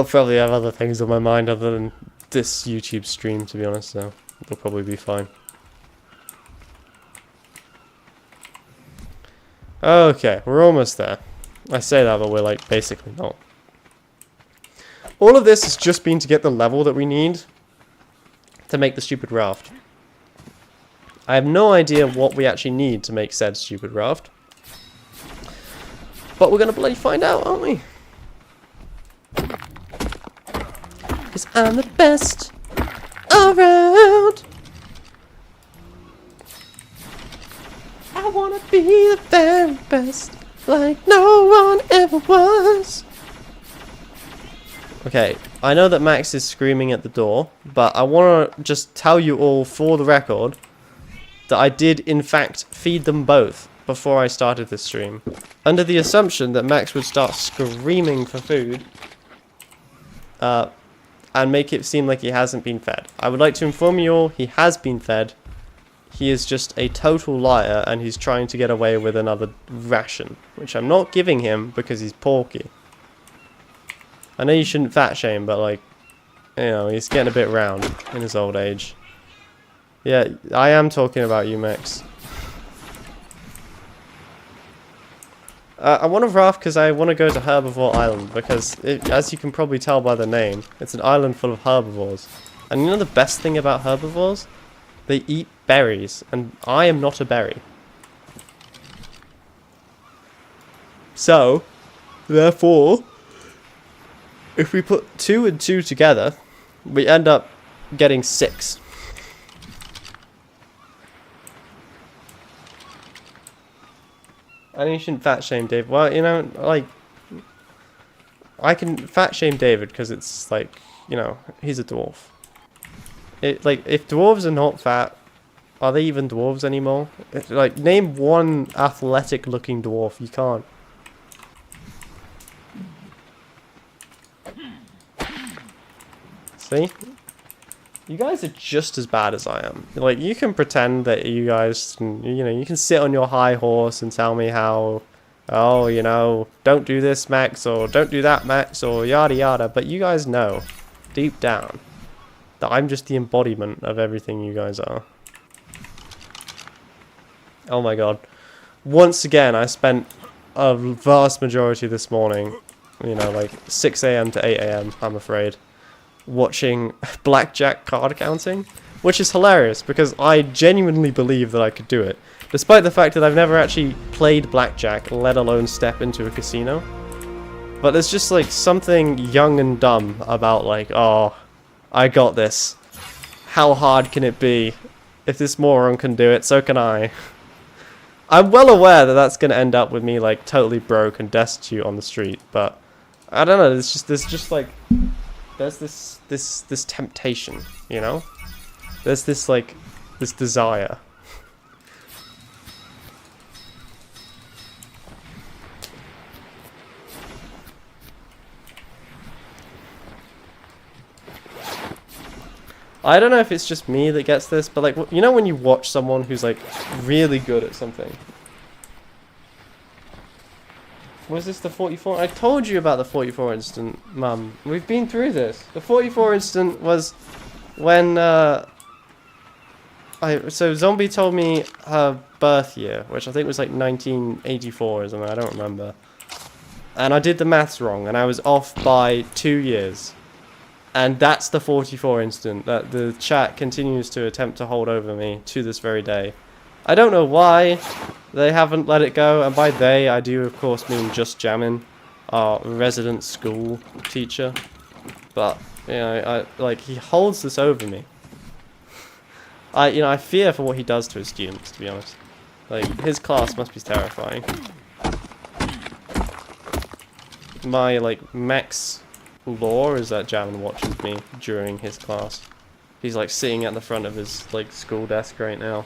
probably have other things on my mind other than this YouTube stream, to be honest, so it'll probably be fine. Okay, we're almost there. I say that, but we're, like, basically not. All of this has just been to get the level that we need to make the stupid raft. I have no idea what we actually need to make said stupid raft. But we're gonna bloody find out, aren't we? Because I'm the best around. I wanna be the very best, like no one ever was. Okay, I know that Max is screaming at the door, but I wanna just tell you all for the record that I did in fact feed them both before I started this stream, under the assumption that Max would start screaming for food and make it seem like he hasn't been fed. I would like to inform you all, he has been fed. He is just a total liar, and he's trying to get away with another ration, which I'm not giving him because he's porky. I know you shouldn't fat shame, but, like, you know, he's getting a bit round in his old age. Yeah, I am talking about you, Max. I want to raft because I want to go to Herbivore Island, because, as you can probably tell by the name, it's an island full of herbivores. And you know the best thing about herbivores? They eat berries, and I am not a berry. So, therefore, If we put 2 and 2 together, we end up getting 6. And you shouldn't fat shame David. Well, you know, like, I can fat shame David because it's like, you know, he's a dwarf. Like, if dwarves are not fat, are they even dwarves anymore? Like, name one athletic looking dwarf. You can't. See? You guys are just as bad as I am. Like, you can pretend that you guys can, you know, you can sit on your high horse and tell me how, oh, you know, don't do this, Max, or don't do that, Max, or yada yada. But you guys know, deep down, that I'm just the embodiment of everything you guys are. Oh my god. Once again, I spent a vast majority this morning, you know, like 6 AM to 8 AM, I'm afraid, watching blackjack card counting, which is hilarious because I genuinely believe that I could do it, despite the fact that I've never actually played blackjack, let alone step into a casino. But there's just like something young and dumb about like, oh, I got this. How hard can it be? If this moron can do it, so can I. I'm well aware that that's going to end up with me like totally broke and destitute on the street, but I don't know, there's just like, there's this temptation, you know? There's this like, this desire. I don't know if it's just me that gets this, but like, you know when you watch someone who's like really good at something? Was this the 44? I told you about the 44 incident, Mum. We've been through this. The 44 incident was when, so Zombie told me her birth year, which I think was like 1984 or something, I don't remember. And I did the maths wrong, and I was off by 2 years. And that's the 44 incident that the chat continues to attempt to hold over me to this very day. I don't know why they haven't let it go, and by they, I do of course mean Just Jammin', our resident school teacher. But, you know, like, he holds this over me. I fear for what he does to his students, to be honest. Like, his class must be terrifying. My, like, max law is that Jammin watches me during his class. He's like sitting at the front of his like school desk right now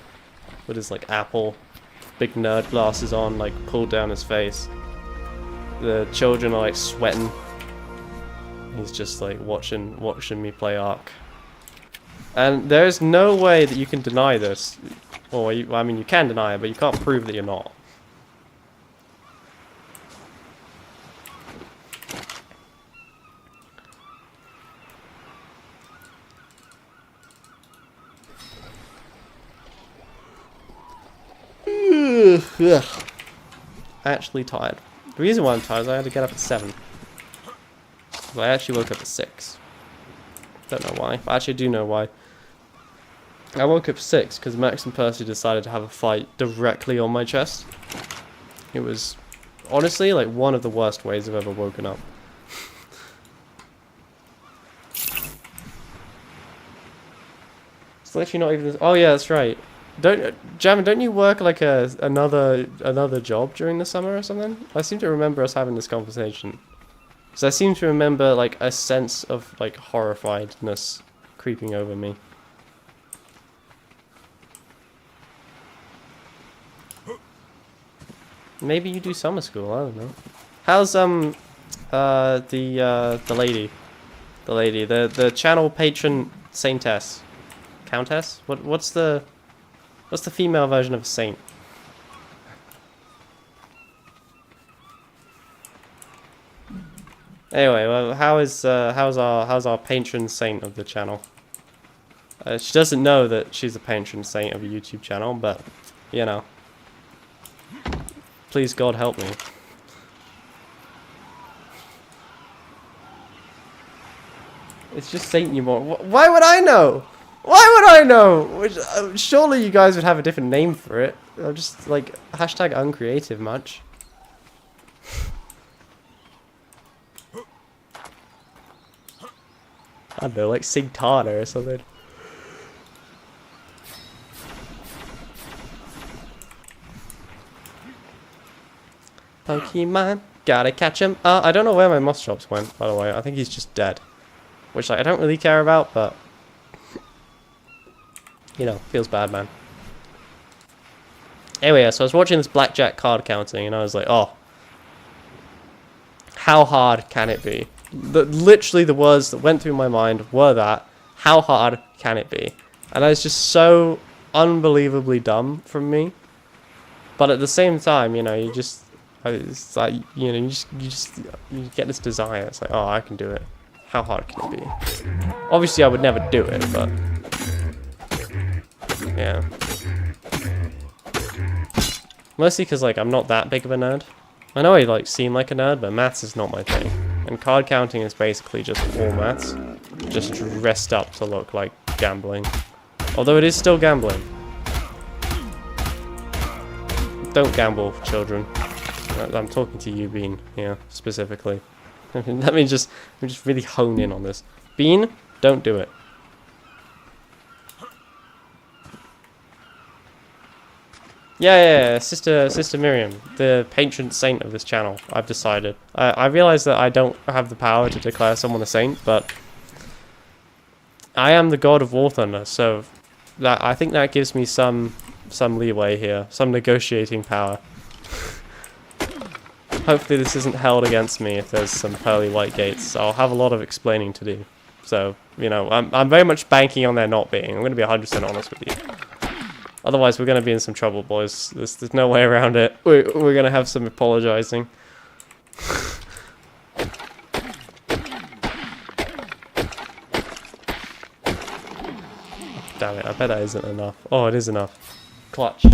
with his like Apple big nerd glasses on, like pulled down his face. The children are like sweating. He's just like watching me play Ark. And there's no way that you can deny this. Or I mean you can deny it, but you can't prove that you're not. Actually tired. The reason why I'm tired is I had to get up at 7. But I actually woke up at 6. Don't know why, but I actually do know why. I woke up at 6 because Max and Percy decided to have a fight directly on my chest. It was honestly like one of the worst ways I've ever woken up. It's literally not even. Oh yeah, that's right. Don't you work like another job during the summer or something? I seem to remember us having this conversation. Because I seem to remember like a sense of like horrifiedness creeping over me. Maybe you do summer school, I don't know. How's the lady? The channel patron saintess. Countess? What's the female version of a saint? Anyway, well, how's our patron saint of the channel? She doesn't know that she's a patron saint of a YouTube channel, but you know, please God help me. It's just Saint Newmore. Why would I know? Why would I know? Surely you guys would have a different name for it. I'm just like hashtag uncreative much. I don't know, like sing Tana or something. Pokemon, gotta catch him. I don't know where my moss chops went, by the way. I think he's just dead. Which like, I don't really care about, but... You know, feels bad, man. Anyway, so I was watching this blackjack card counting, and I was like, oh. How hard can it be? Literally the words that went through my mind were that. How hard can it be? And that is just so unbelievably dumb from me. But at the same time, you know, you just... It's like, you know, you get this desire. It's like, oh, I can do it. How hard can it be? Obviously, I would never do it, but... Yeah. Mostly because, like, I'm not that big of a nerd. I know I, like, seem like a nerd, but maths is not my thing. And card counting is basically just all maths. Just dressed up to look like gambling. Although it is still gambling. Don't gamble, children. I'm talking to you, Bean, here, specifically. Let me just really hone in on this. Bean, don't do it. Yeah, Sister Miriam, the patron saint of this channel, I've decided. I realize that I don't have the power to declare someone a saint, but I am the god of War Thunder, so I think that gives me some leeway here, some negotiating power. Hopefully this isn't held against me if there's some pearly white gates. I'll have a lot of explaining to do. So, you know, I'm very much banking on there not being. I'm going to be 100% honest with you. Otherwise, we're going to be in some trouble, boys. There's no way around it. We're going to have some apologizing. Damn it, I bet that isn't enough. Oh, it is enough. Clutch.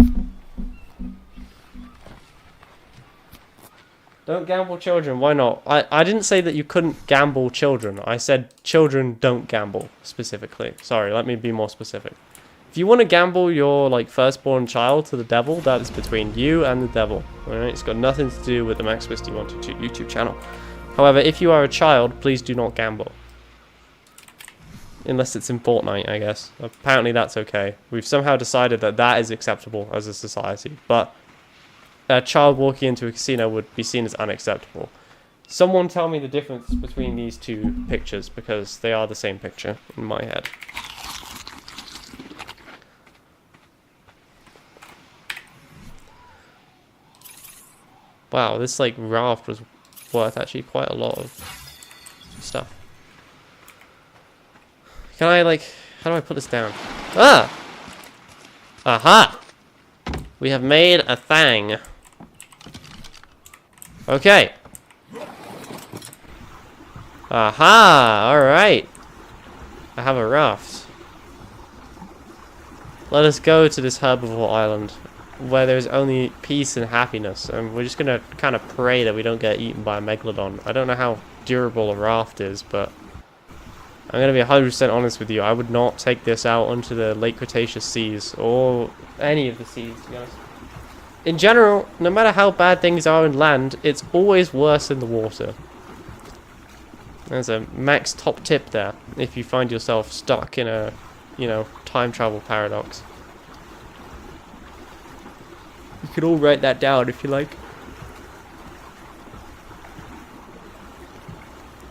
Don't gamble children, why not? I didn't say that you couldn't gamble children. I said children don't gamble, specifically. Sorry, let me be more specific. If you want to gamble your, like, firstborn child to the devil, that is between you and the devil. Alright, it's got nothing to do with the Max Twisty 122 YouTube channel. However, if you are a child, please do not gamble. Unless it's in Fortnite, I guess. Apparently that's okay. We've somehow decided that that is acceptable as a society, but a child walking into a casino would be seen as unacceptable. Someone tell me the difference between these two pictures, because they are the same picture in my head. Wow, this, like, raft was worth actually quite a lot of stuff. Can I, like, how do I put this down? Ah! Aha! We have made a thing. Okay. Aha! Alright. I have a raft. Let us go to this herbivore island, where there's only peace and happiness, and we're just gonna kind of pray that we don't get eaten by a megalodon. I don't know how durable a raft is, but I'm gonna be 100% honest with you. I would not take this out onto the late Cretaceous seas, or any of the seas, to be honest. In general, no matter how bad things are in land, it's always worse in the water. There's a max top tip there, if you find yourself stuck in a, you know, time travel paradox. You could all write that down if you like.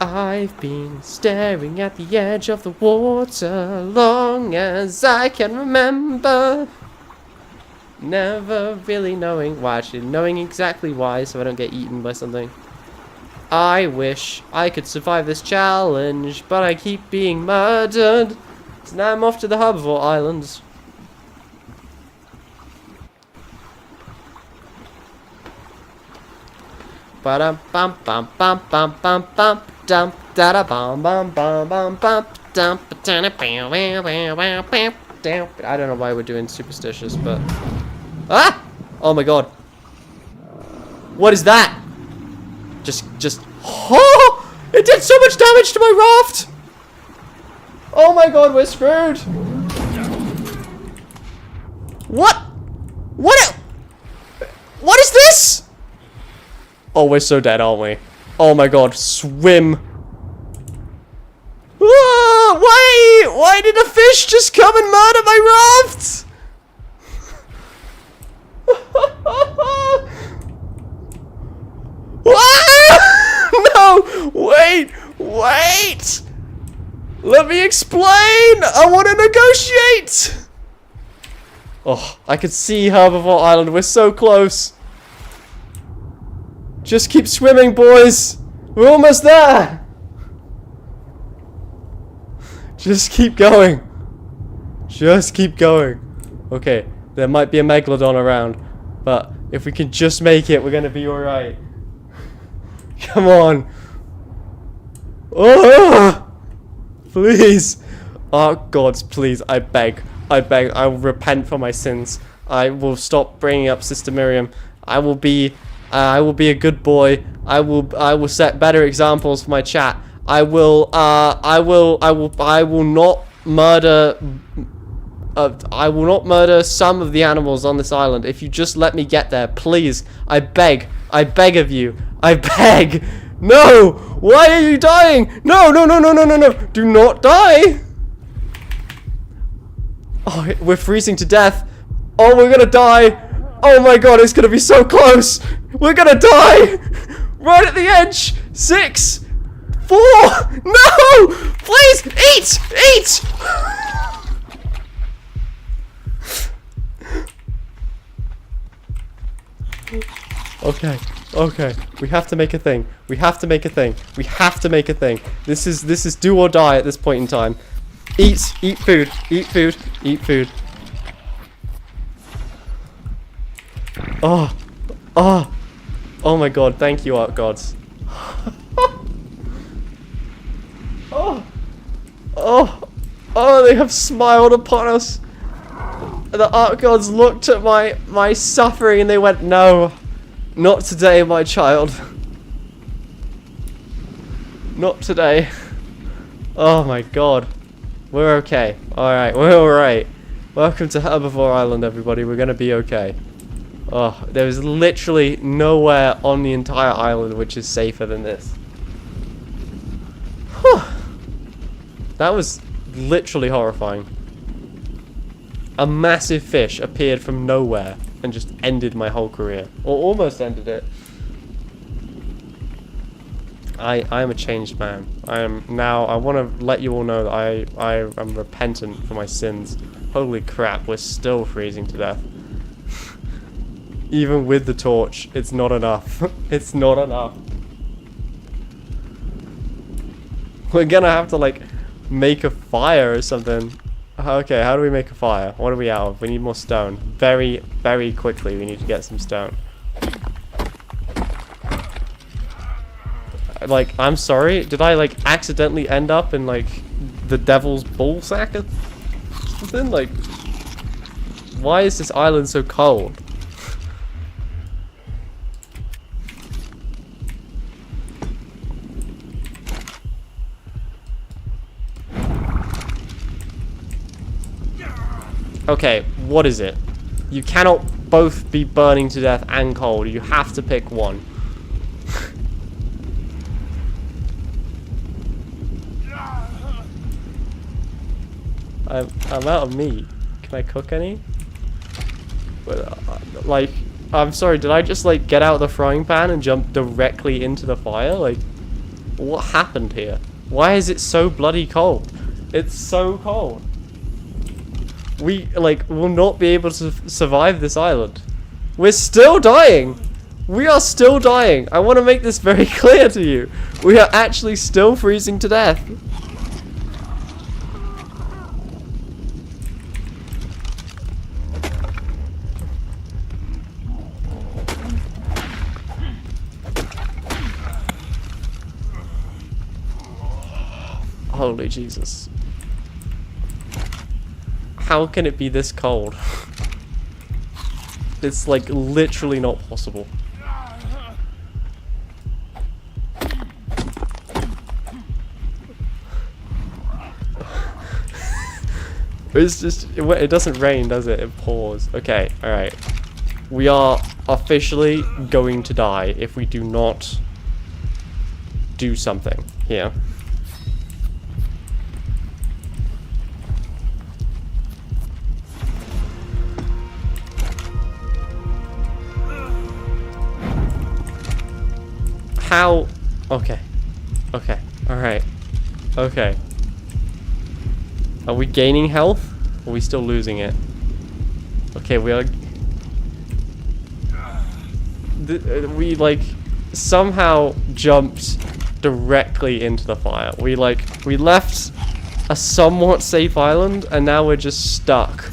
I've been staring at the edge of the water long as I can remember. Never really knowing, well, actually knowing exactly why, so I don't get eaten by something. I wish I could survive this challenge, but I keep being murdered. So now I'm off to the herbivore islands. Ba-dum bum bum bum bum bum bum dum da da bum bum bum bum bum dum I don't know why we're doing superstitious, but ah! Oh my god. What is that? Just oh! It did so much damage to my raft! Oh my god, we're screwed! What? What is this? Oh, we're so dead, aren't we? Oh my god, swim! Ah! Why did a fish just come and murder my raft? No! Wait! Let me explain! I want to negotiate! Oh, I could see Herbivore Island. We're so close. Just keep swimming, boys. We're almost there. Just keep going. Just keep going. Okay, there might be a Megalodon around, but if we can just make it, we're gonna be alright. Come on. Oh! Please. Oh, gods, please, I beg. I will repent for my sins. I will stop bringing up Sister Miriam. I will be a good boy. I will set better examples for my chat. I will not murder. I will not murder some of the animals on this island. If you just let me get there, please. I beg of you. I beg. No! Why are you dying? No! Do not die! Oh, we're freezing to death. Oh, we're gonna die. Oh my god, it's gonna be so close. We're gonna die. Right at the edge. 6, 4. No! Please, eat! Okay. We have to make a thing. This is do or die at this point in time. Eat food. Oh my god, thank you, art gods. They have smiled upon us. The art gods looked at my suffering and they went, no, not today, my child. Not today. Oh my god. We're okay. Alright, we're alright. Welcome to Herbivore Island, everybody. We're gonna be okay. Oh, there's literally nowhere on the entire island which is safer than this. Whew. That was literally horrifying. A massive fish appeared from nowhere and just ended my whole career. Or almost ended it. I am a changed man. I want to let you all know that I am repentant for my sins. Holy crap, we're still freezing to death. Even with the torch, it's not enough. It's not enough. We're gonna have to, like, make a fire or something. Okay, how do we make a fire? What are we out of? We need more stone. Very, very quickly, we need to get some stone. Like, I'm sorry, did I, like, accidentally end up in, like, the devil's ball sack or something? Like, why is this island so cold? Okay, what is it? You cannot both be burning to death and cold. You have to pick one. I'm out of meat. Can I cook any? Like, I'm sorry, did I just, like, get out of the frying pan and jump directly into the fire? Like, what happened here? Why is it so bloody cold? It's so cold. We, like, will not be able to survive this island. We're still dying. We are still dying. I want to make this very clear to you. We are actually still freezing to death. Holy Jesus. How can it be this cold? It's, like, literally not possible. It's just, it doesn't rain, does it? It pours. Okay, alright. We are officially going to die if we do not do something here. how... Okay. Okay. Alright. Okay. Are we gaining health? Or are we still losing it? Okay, we are... We, like, somehow jumped directly into the fire. We left a somewhat safe island, and now we're just stuck.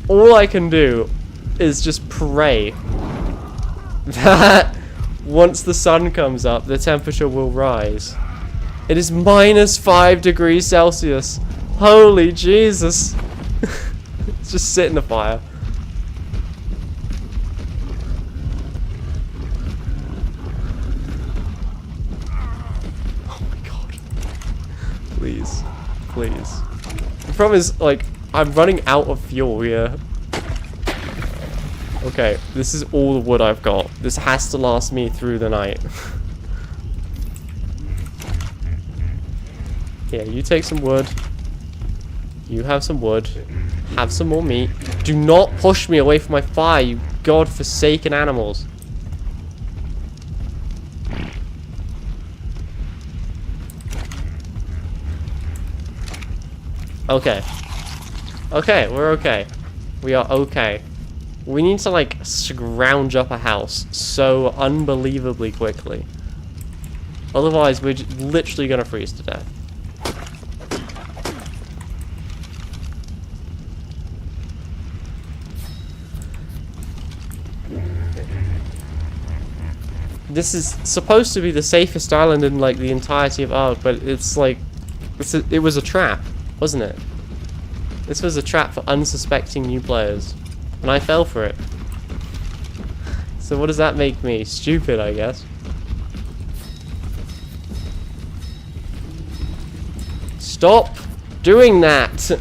All I can do is just pray that once the sun comes up, the temperature will rise. It is -5 degrees Celsius. Holy Jesus. Let's just sit in the fire. Oh my god. Please. Please. The problem is, like, I'm running out of fuel here. Okay, this is all the wood I've got. This has to last me through the night. Here, you take some wood. You have some wood. Have some more meat. Do not push me away from my fire, you god-forsaken animals. Okay. Okay, we're okay. We are okay. We need to, like, scrounge up a house so unbelievably quickly. Otherwise, we're literally gonna freeze to death. This is supposed to be the safest island in, like, the entirety of Ark, but it's like... it was a trap, wasn't it? This was a trap for unsuspecting new players. And I fell for it. So what does that make me? Stupid, I guess. Stop doing that!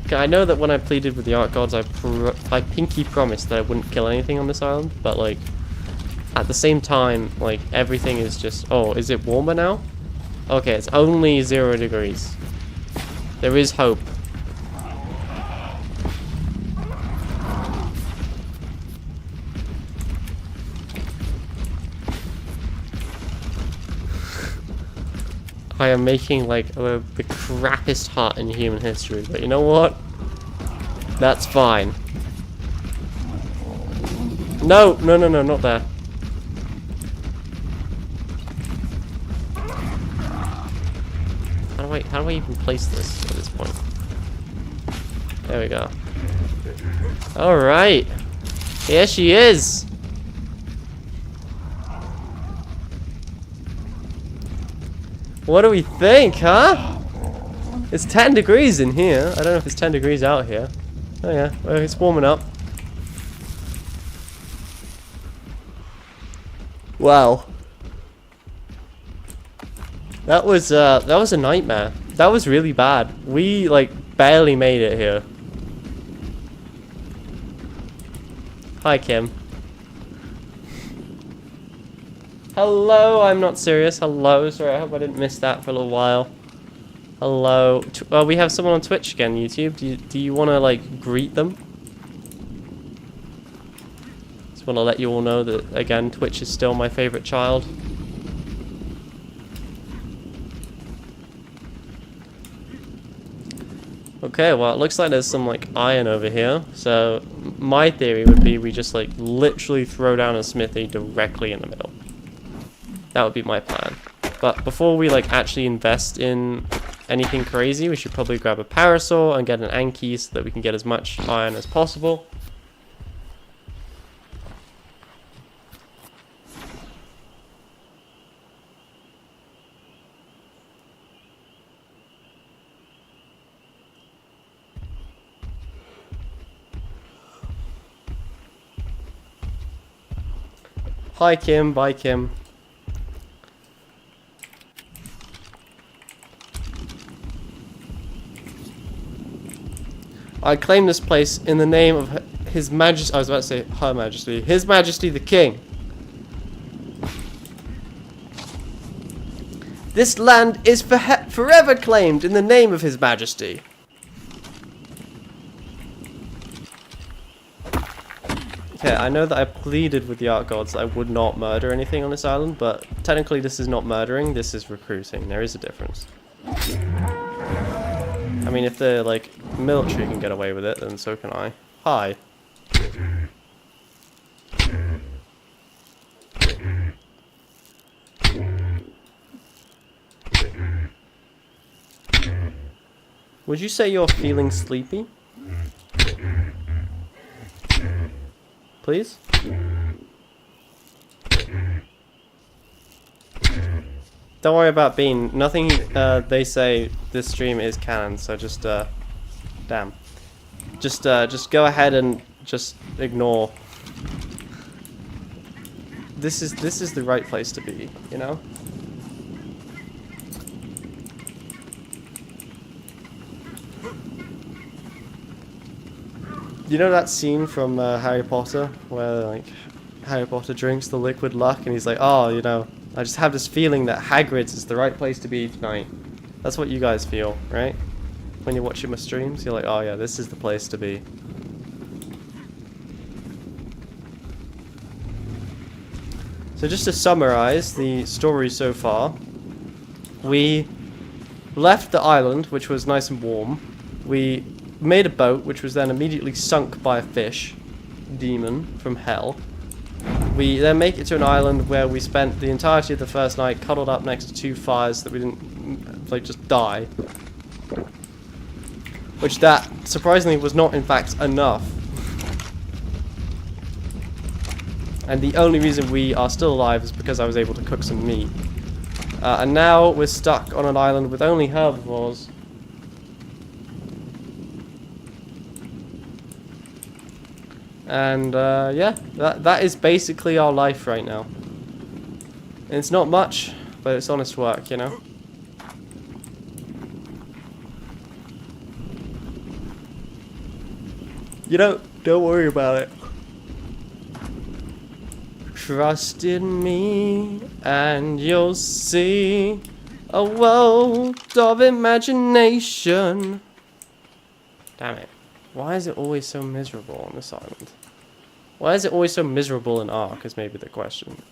Okay, I know that when I pleaded with the Ark Gods, I pinky promised that I wouldn't kill anything on this island, but, like, at the same time, like, everything is just... Oh, is it warmer now? Okay, it's only 0 degrees. There is hope. I am making, like, the crappiest hut in human history, but you know what? That's fine. No, no, no, no, not there. How do I even place this at this point? There we go. Alright. Here she is. What do we think, huh? It's 10 degrees in here. I don't know if it's 10 degrees out here. Oh yeah, well, it's warming up. Wow. That was a nightmare. That was really bad. We, like, barely made it here. Hi, Kim. Hello, I'm not serious. Hello, sorry, I hope I didn't miss that for a little while. Hello. We have someone on Twitch again, YouTube. Do you want to, like, greet them? Just want to let you all know that, again, Twitch is still my favorite child. Okay, well, it looks like there's some, like, iron over here. So, my theory would be we just, like, literally throw down a smithy directly in the middle. That would be my plan. But before we, like, actually invest in anything crazy, we should probably grab a parasaur and get an Anki so that we can get as much iron as possible. Hi Kim, bye Kim. I claim this place in the name of His Majesty. I was about to say Her Majesty. His Majesty the King. This land is forever claimed in the name of His Majesty. Okay, I know that I pleaded with the art gods that I would not murder anything on this island, but technically this is not murdering, this is recruiting. There is a difference. I mean, if the, like, military can get away with it, then so can I. Hi. Would you say you're feeling sleepy? Please? Don't worry about Bean. Nothing they say this stream is canon, so just damn. Just go ahead and just ignore. This is the right place to be, you know? You know that scene from Harry Potter where like Harry Potter drinks the liquid luck and he's like, oh, you know, I just have this feeling that Hagrid's is the right place to be tonight. That's what you guys feel, right? When you're watching my streams, you're like, oh yeah, this is the place to be. So just to summarize the story so far, we left the island, which was nice and warm. We made a boat, which was then immediately sunk by a fish demon from hell. We then make it to an island where we spent the entirety of the first night cuddled up next to 2 fires that we didn't, like, just die. Which that, surprisingly, was not in fact enough. And the only reason we are still alive is because I was able to cook some meat. And now we're stuck on an island with only herbivores. And yeah, that is basically our life right now. And it's not much, but it's honest work, you know? You don't worry about it. Trust in me and you'll see a world of imagination. Damn it. Why is it always so miserable on this island? Why is it always so miserable in Ark is maybe the question.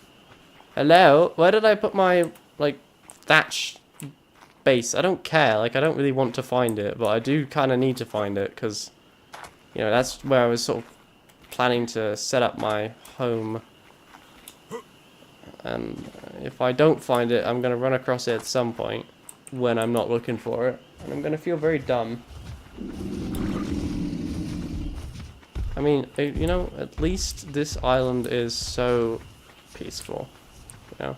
Hello? Where did I put my, like, thatch base? I don't care. Like, I don't really want to find it, but I do kind of need to find it because, you know, that's where I was sort of planning to set up my home. And if I don't find it, I'm going to run across it at some point when I'm not looking for it. And I'm going to feel very dumb. I mean, you know, at least this island is so peaceful, you know?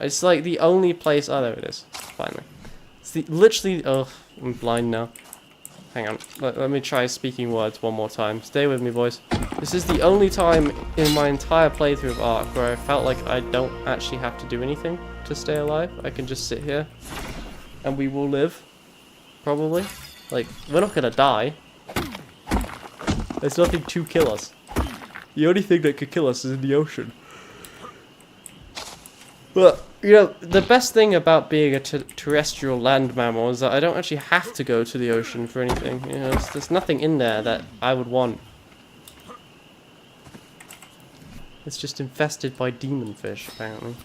It's like the only place... Oh, there it is. Finally. It's literally... Oh, I'm blind now. Hang on. Let me try speaking words one more time. Stay with me, boys. This is the only time in my entire playthrough of Ark where I felt like I don't actually have to do anything to stay alive. I can just sit here and we will live. Probably. Like, we're not gonna die. There's nothing to kill us. The only thing that could kill us is in the ocean. But, you know, the best thing about being a terrestrial land mammal is that I don't actually have to go to the ocean for anything. You know, there's nothing in there that I would want. It's just infested by demon fish, apparently.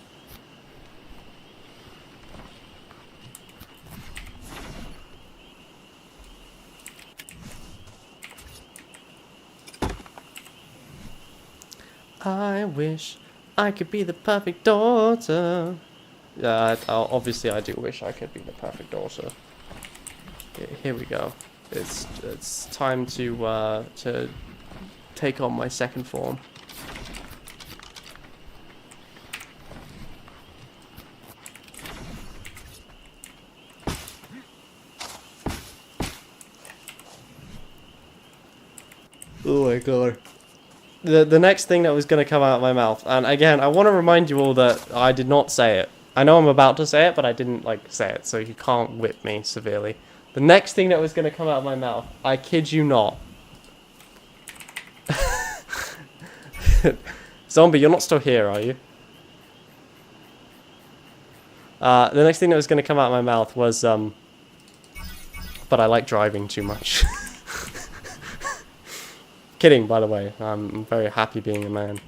I wish I could be the perfect daughter. Yeah, obviously I do wish I could be the perfect daughter. Here we go. It's time to take on my second form. Oh my god. The next thing that was going to come out of my mouth, and again, I want to remind you all that I did not say it. I know I'm about to say it, but I didn't, like, say it, so you can't whip me severely. The next thing that was going to come out of my mouth, I kid you not. Zombie, you're not still here, are you? The next thing that was going to come out of my mouth was, but I like driving too much. Kidding, by the way. I'm very happy being a man.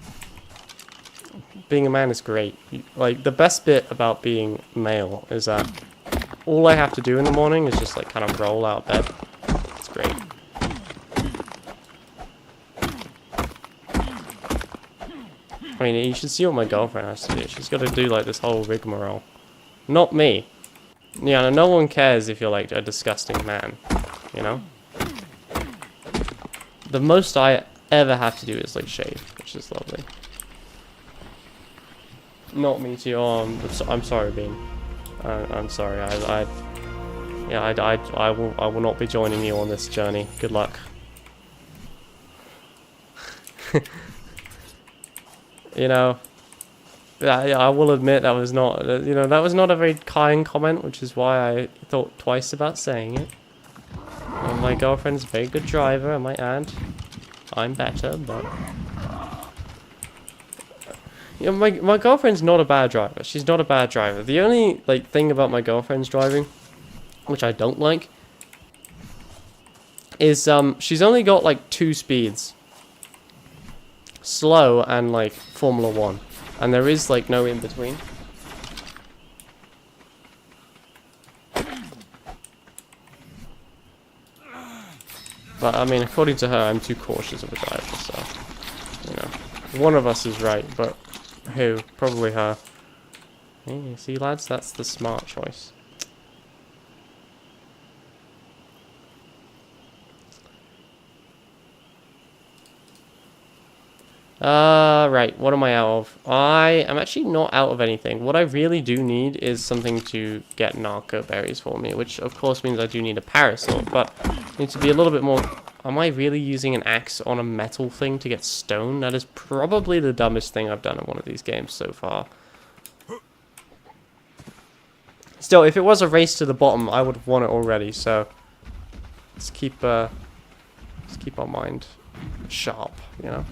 Being a man is great. Like, the best bit about being male is that all I have to do in the morning is just, like, kind of roll out of bed. It's great. I mean, you should see what my girlfriend has to do. She's got to do, like, this whole rigmarole. Not me. Yeah, no one cares if you're, like, a disgusting man. You know? The most I ever have to do is, like, shave, which is lovely. Not me too. Oh, I'm sorry, Bean. I'm sorry. I will not be joining you on this journey. Good luck. You know, I will admit that was not, that was not a very kind comment, which is why I thought twice about saying it. My girlfriend's a very good driver, I might add. I'm better, but... You know, my girlfriend's not a bad driver. She's not a bad driver. The only, like, thing about my girlfriend's driving, which I don't like, is, she's only got, like, 2 speeds. Slow and, like, Formula 1. And there is, like, no in-between. But, I mean, according to her, I'm too cautious of a driver, so... You know. One of us is right, but... Who? Probably her. Hey, see, lads? That's the smart choice. Right. What am I out of? I am actually not out of anything. What I really do need is something to get narco berries for me, which of course means I do need a parasol, but I need to be a little bit more... Am I really using an axe on a metal thing to get stone? That is probably the dumbest thing I've done in one of these games so far. Still, if it was a race to the bottom, I would have won it already, so... Let's keep our mind sharp, you know?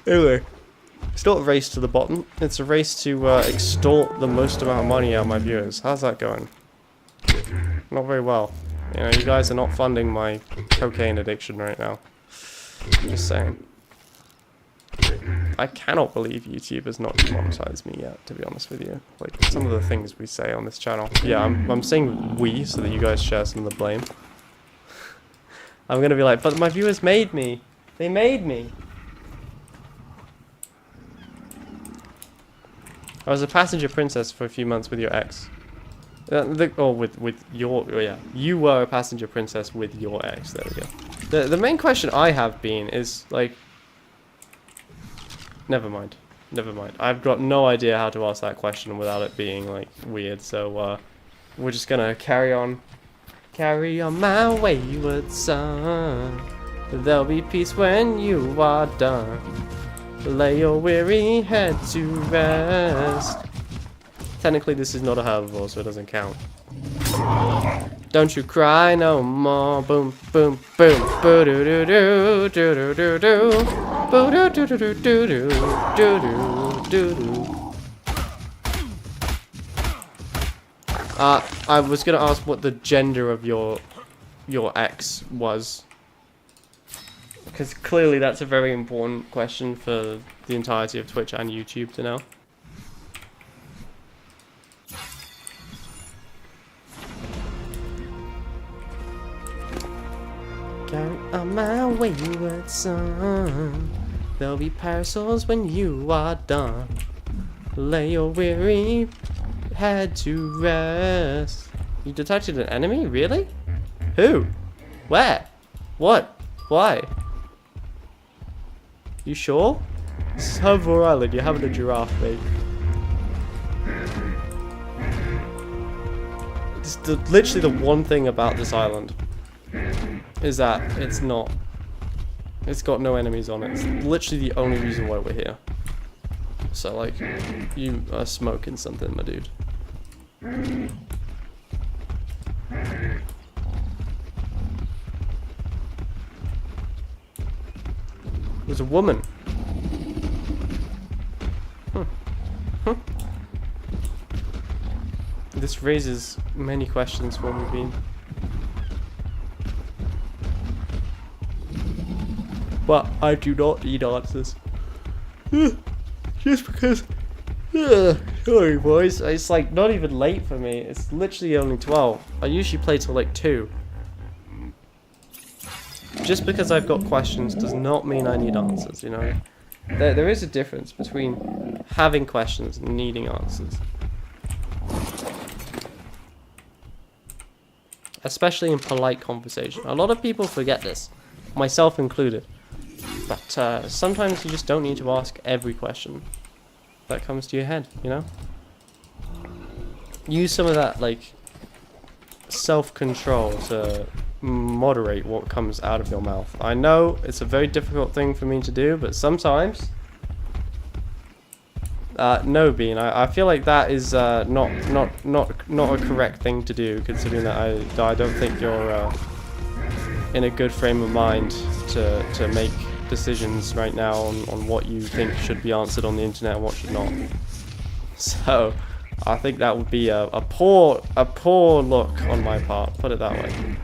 Anyway, it's not a race to the bottom. It's a race to extort the most amount of money out of my viewers. How's that going? Not very well. You know, you guys are not funding my cocaine addiction right now. I'm just saying. I cannot believe YouTube has not demonetized me yet, to be honest with you. Like, some of the things we say on this channel. Yeah, I'm saying we, so that you guys share some of the blame. I'm gonna be like, but my viewers made me. They made me. I was a passenger princess for a few months with your ex. With your... yeah. You were a passenger princess with your ex. There we go. The main question I have been is, like... Never mind. Never mind. I've got no idea how to ask that question without it being, like, weird. So, we're just gonna carry on. Carry on my wayward son. There'll be peace when you are done. Lay your weary head to rest. Technically, this is not a herbivore, so it doesn't count. Don't you cry no more. Boom, boom, boom. Boo doo doo doo doo doo doo doo. Boo doo doo doo doo doo doo doo doo doo. I was gonna ask what the gender of your ex was. Because clearly that's a very important question for the entirety of Twitch and YouTube to know. Carry on my wayward son. There'll be parasols when you are done. Lay your weary head to rest. You detected an enemy? Really? Who? Where? What? Why? You sure? This is Herbivore Island, you're having a giraffe, mate. It's literally the one thing about this island is that it's got no enemies on it. It's literally the only reason why we're here. So, like, you are smoking something, my dude. There's a woman. This raises many questions for me, Bean. But I do not need answers. Just because... sorry boys, it's like not even late for me. It's literally only 12. I usually play till like 2. Just because I've got questions does not mean I need answers, you know? There is a difference between having questions and needing answers. Especially in polite conversation. A lot of people forget this, myself included. But sometimes you just don't need to ask every question that comes to your head, you know? Use some of that, like, self-control to moderate what comes out of your mouth. I know it's a very difficult thing for me to do, but sometimes... no, Bean, I feel like that is not a correct thing to do, considering that I don't think you're in a good frame of mind to make decisions right now on what you think should be answered on the internet and what should not. So I think that would be a poor look on my part, put it that way.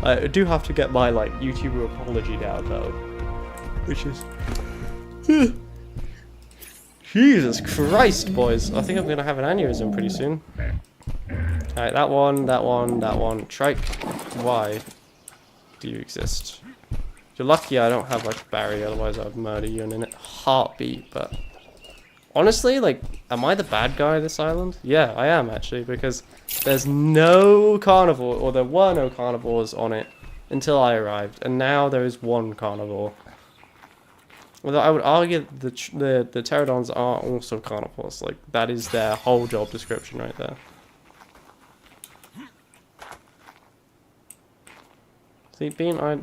I do have to get my like YouTuber apology down though, which is Jesus Christ, boys! I think I'm gonna have an aneurysm pretty soon. Alright, that one. Trike, why do you exist? You're lucky I don't have like a barrier, otherwise I'd murder you in a heartbeat. But honestly, like, am I the bad guy of this island? Yeah, I am actually, because there's no carnivore, or there were no carnivores on it until I arrived, and now there is one carnivore. Although I would argue the pterodons are also carnivores. Like, that is their whole job description right there. See, Bean, I'm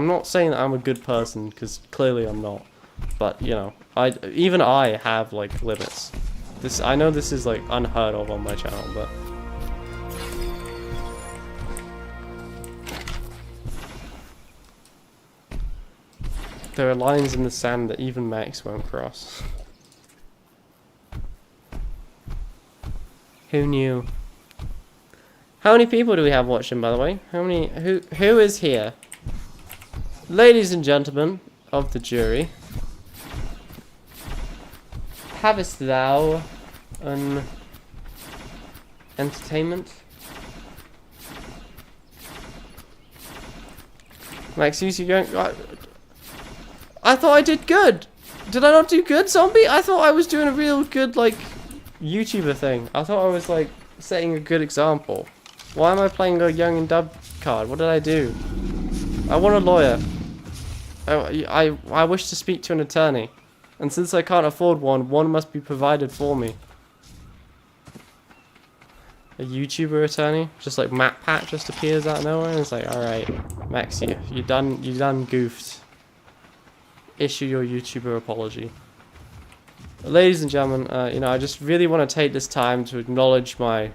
not saying that I'm a good person, because clearly I'm not. But, you know, even I have, like, limits. I know this is, like, unheard of on my channel, but... there are lines in the sand that even Max won't cross. Who knew? How many people do we have watching, by the way? Who is here? Ladies and gentlemen of the jury, havest thou an entertainment? Max, you going? I thought I did good. Did I not do good, zombie? I thought I was doing a real good, like, YouTuber thing. I thought I was, like, setting a good example. Why am I playing a young and dub card? What did I do? I want a lawyer. I wish to speak to an attorney. And since I can't afford one, one must be provided for me. A YouTuber attorney? Just like MatPat just appears out of nowhere and it's like, alright, Max, you done goofed. Issue your YouTuber apology. Ladies and gentlemen, you know, I just really want to take this time to acknowledge my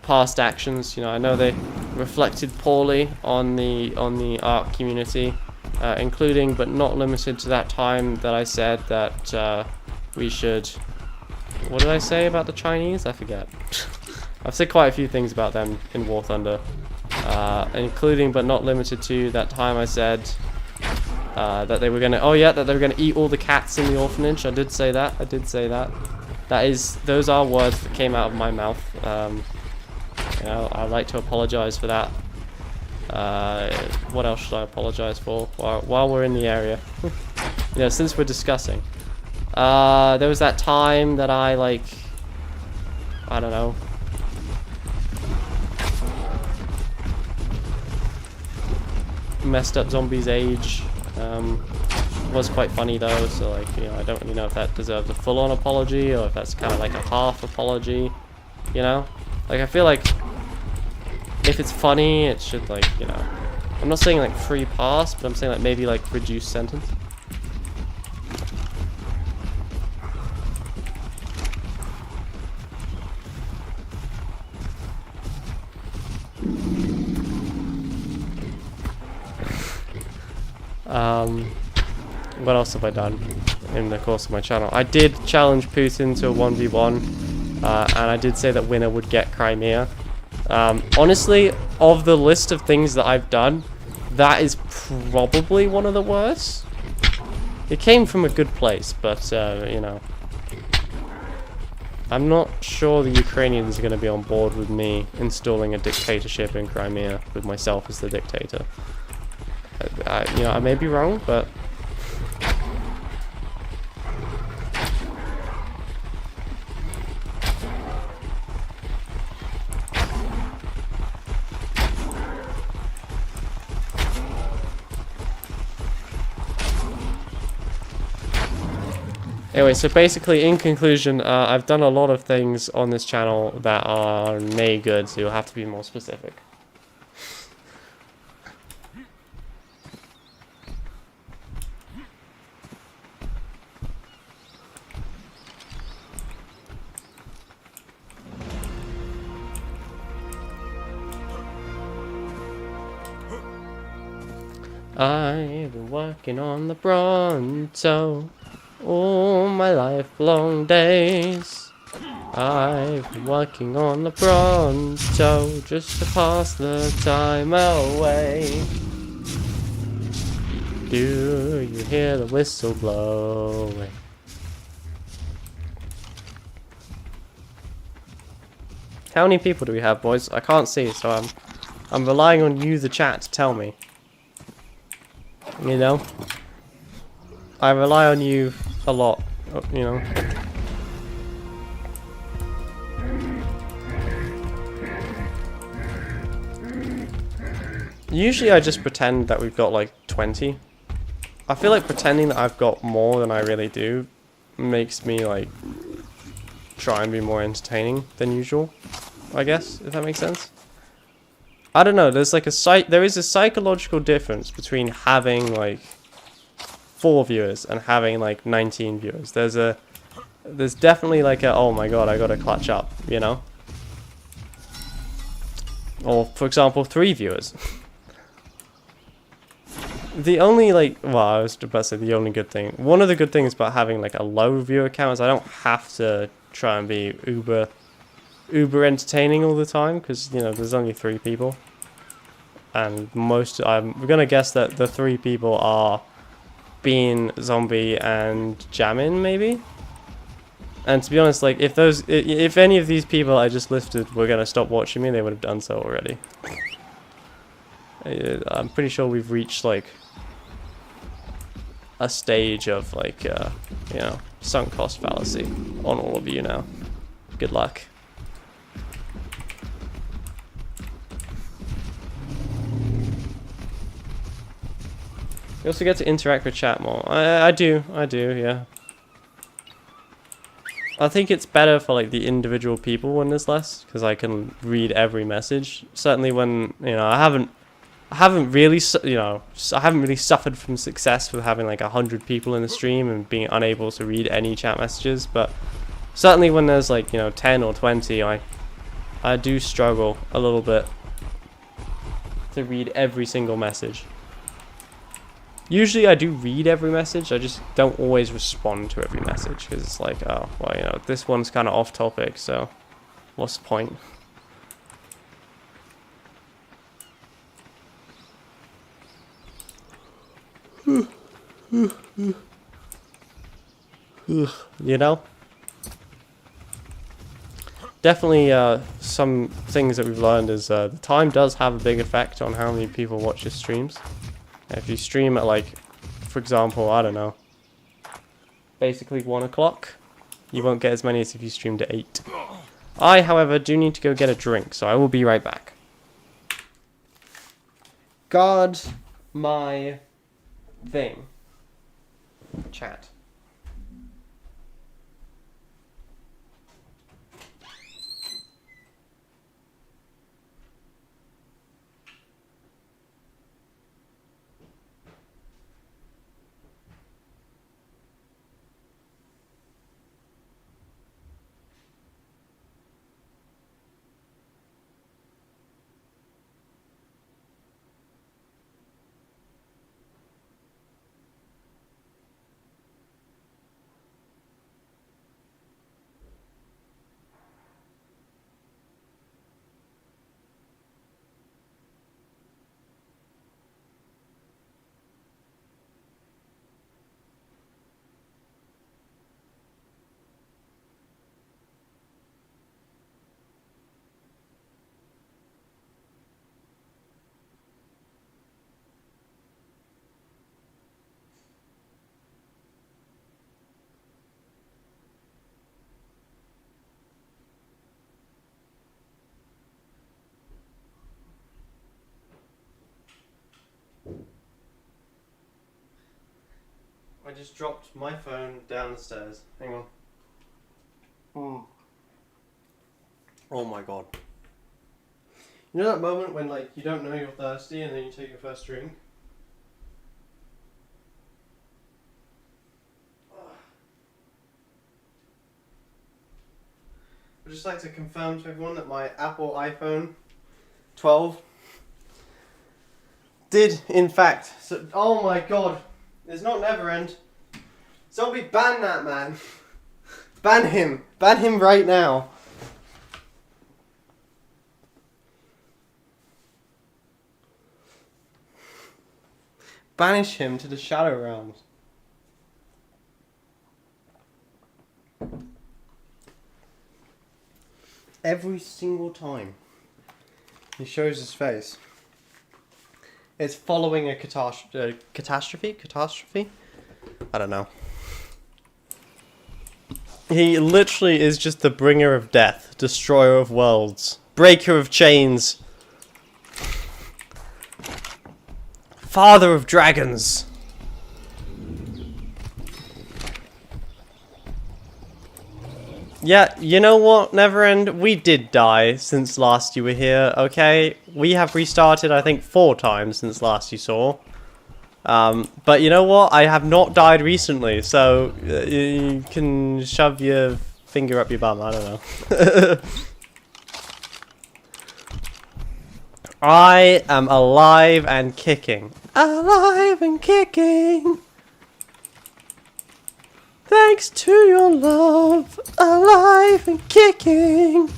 past actions. You know, I know they reflected poorly on the art community, including but not limited to that time that I said that we should... what did I say about the Chinese? I forget. I've said quite a few things about them in War Thunder, including but not limited to that time I said that they were gonna... oh yeah, that they were gonna eat all the cats in the orphanage. I did say that. Those are words that came out of my mouth. You know, I'd like to apologize for that. What else should I apologize for while we're in the area? You know, since we're discussing. There was that time that I, like, I don't know. Messed up Zombie's age. Was quite funny though, so like, you know, I don't really know if that deserves a full-on apology or if that's kind of like a half apology, you know? Like, I feel like if it's funny, it should, like, you know, I'm not saying like free pass, but I'm saying like maybe like reduced sentence. What else have I done in the course of my channel? I did challenge Putin to a 1v1, and I did say that winner would get Crimea. Honestly, of the list of things that I've done, that is probably one of the worst. It came from a good place, but, you know, I'm not sure the Ukrainians are going to be on board with me installing a dictatorship in Crimea with myself as the dictator. You know, I may be wrong, but... Anyway, so basically, in conclusion, I've done a lot of things on this channel that are nay good, so you'll have to be more specific. I've been working on the Bronto all my lifelong days. I've been working on the Bronto just to pass the time away. Do you hear the whistle blowing? How many people do we have, boys? I can't see, so I'm relying on you, the chat, to tell me. You know? I rely on you a lot, you know. Usually I just pretend that we've got like 20. I feel like pretending that I've got more than I really do makes me like try and be more entertaining than usual, I guess, if that makes sense. I don't know, there's like there is a psychological difference between having like 4 viewers and having like 19 viewers. There's definitely like a, oh my god, I gotta clutch up, you know? Or for example, 3 viewers. The only like, well, I was about to say the only good thing. One of the good things about having like a low viewer count is I don't have to try and be uber entertaining all the time, because you know there's only 3 people, and I'm gonna guess that the 3 people are Bean, Zombie, and Jamin maybe. And to be honest, like if any of these people I just listed were gonna stop watching me, they would have done so already. I'm pretty sure we've reached like a stage of like you know, sunk cost fallacy on all of you now. Good luck. You also get to interact with chat more. I do, yeah. I think it's better for like the individual people when there's less, because I can read every message. Certainly when, you know, I haven't really, you know, I haven't really suffered from success with having like 100 people in the stream and being unable to read any chat messages, but certainly when there's like, you know, 10 or 20, I do struggle a little bit to read every single message. Usually I do read every message, I just don't always respond to every message, because it's like, oh, well, you know, this one's kind of off topic, so what's the point? You know? Definitely some things that we've learned is the time does have a big effect on how many people watch your streams. If you stream at like, for example, I don't know, basically 1 o'clock, you won't get as many as if you streamed at 8. I, however, do need to go get a drink, so I will be right back. Guard my thing. Chat. I just dropped my phone down the stairs. Hang on. Oh my god. You know that moment when like you don't know you're thirsty and then you take your first drink? I'd just like to confirm to everyone that my Apple iPhone 12 did in fact. So, oh my god. It's not Neverend. Zombie, ban that man. Ban him. Ban him right now. Banish him to the Shadow Realms. Every single time he shows his face, it's following a catastrophe? I don't know. He literally is just the bringer of death, destroyer of worlds, breaker of chains, father of dragons. Yeah, you know what, Neverend? We did die since last you were here, okay? We have restarted, I think, 4 times since last you saw. But you know what? I have not died recently, so you can shove your finger up your bum, I don't know. I am alive and kicking. Alive and kicking! Thanks to your love, alive and kicking.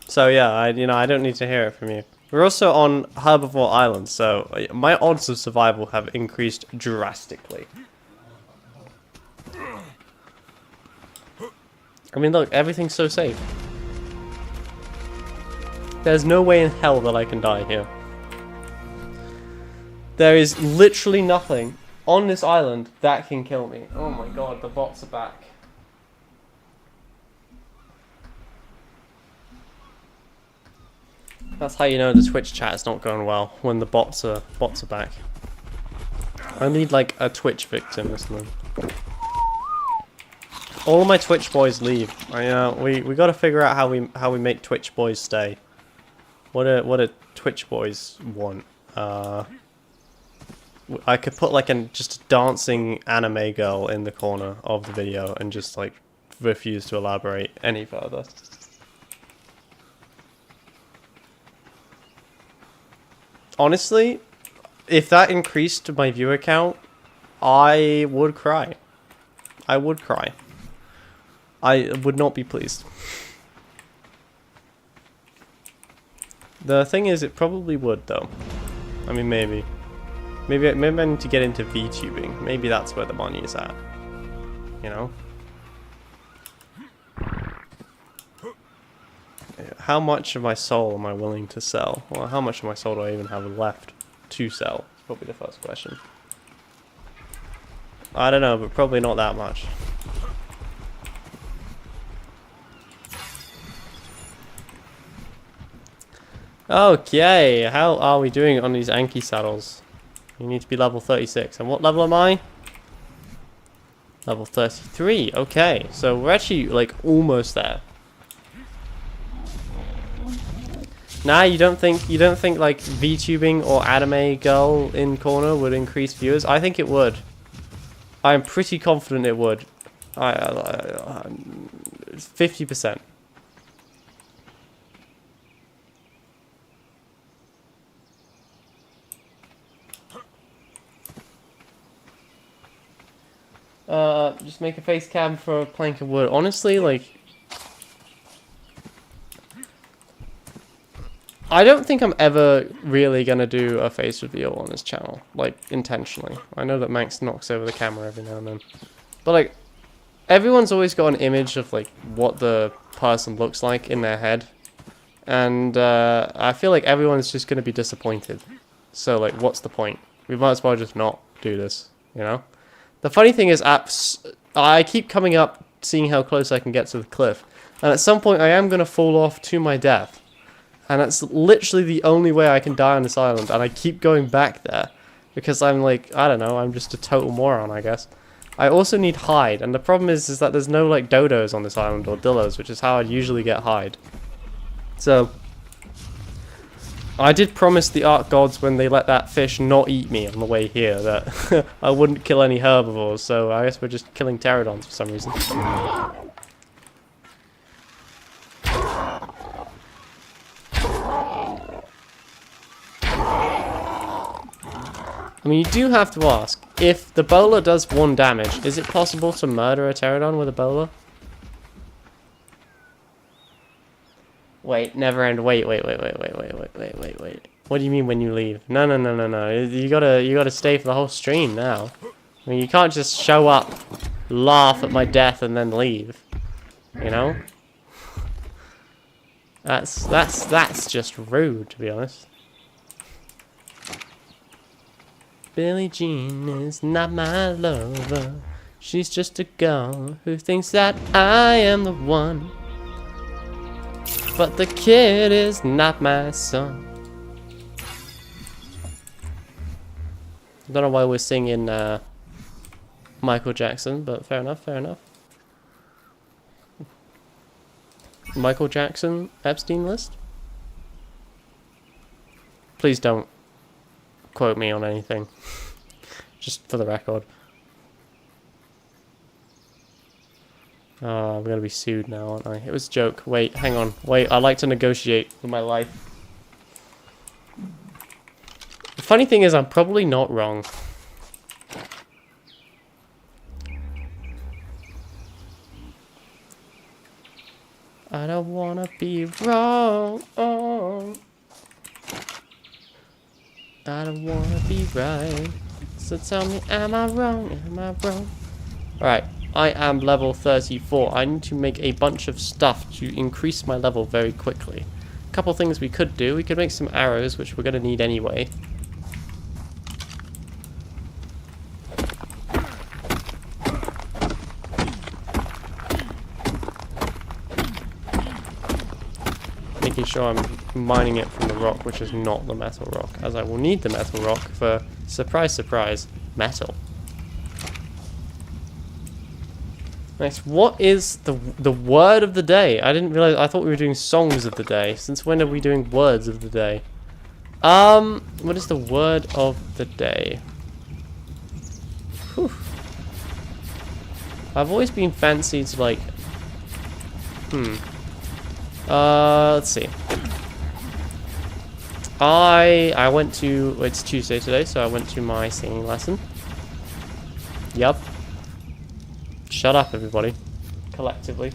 So yeah, I don't need to hear it from you. We're also on Herbivore Island, so my odds of survival have increased drastically. I mean, look, everything's so safe. There's no way in hell that I can die here. There is literally nothing on this island that can kill me. Oh my god, the bots are back. That's how you know the Twitch chat is not going well, when the bots are back. I need like a Twitch victim or something. All of my Twitch boys leave. We got to figure out how we make Twitch boys stay. What do Twitch boys want? I could put like just a dancing anime girl in the corner of the video and just like refuse to elaborate any further. Honestly, if that increased my viewer count, I would cry. I would cry. I would not be pleased. The thing is, it probably would though. I mean, maybe. Maybe I need to get into VTubing. Maybe that's where the money is at. You know? How much of my soul am I willing to sell? Well, how much of my soul do I even have left to sell? That's probably the first question. I don't know, but probably not that much. Okay, how are we doing on these Anki saddles? You need to be level 36. And what level am I? Level 33. Okay, so we're actually like almost there. Nah, you don't think like VTubing or anime girl in corner would increase viewers? I think it would. I'm pretty confident it would. 50%. Just make a face cam for a plank of wood. Honestly, like, I don't think I'm ever really gonna do a face reveal on this channel, like, intentionally. I know that Max knocks over the camera every now and then, but like, everyone's always got an image of like what the person looks like in their head, and I feel like everyone's just gonna be disappointed. So like, what's the point? We might as well just not do this, you know? The funny thing is, I keep coming up, seeing how close I can get to the cliff, and at some point I am gonna fall off to my death. And that's literally the only way I can die on this island, and I keep going back there. Because I'm like, I don't know, I'm just a total moron, I guess. I also need hide, and the problem is that there's no like dodos on this island, or dillos, which is how I'd usually get hide. So, I did promise the Ark gods when they let that fish not eat me on the way here that I wouldn't kill any herbivores, so I guess we're just killing pterodons for some reason. I mean, you do have to ask, if the bowler does 1 damage, is it possible to murder a pterodon with a bowler? Wait, never end. Wait. What do you mean when you leave? No. You gotta stay for the whole stream now. I mean, you can't just show up, laugh at my death, and then leave. You know? That's just rude, to be honest. Billie Jean is not my lover. She's just a girl who thinks that I am the one. But the kid is not my son. I don't know why we're singing Michael Jackson, but fair enough. Michael Jackson Epstein list? Please don't quote me on anything. Just for the record. Oh, I'm gonna be sued now, aren't I? It was a joke. Wait, hang on. Wait, I like to negotiate with my life. The funny thing is, I'm probably not wrong. I don't wanna be wrong. I don't wanna be right. So tell me, am I wrong? Am I wrong? Alright, I am level 34. I need to make a bunch of stuff to increase my level very quickly. A couple things we could do. We could make some arrows, which we're gonna need anyway. Making sure I'm mining it from the rock, which is not the metal rock, as I will need the metal rock for, surprise, surprise, metal. Next, what is the word of the day? I didn't realize, I thought we were doing songs of the day. Since when are we doing words of the day? What is the word of the day? Whew. I've always been fancy to like, let's see. I went to, it's Tuesday today, so I went to my singing lesson. Yup. Shut up, everybody. Collectively.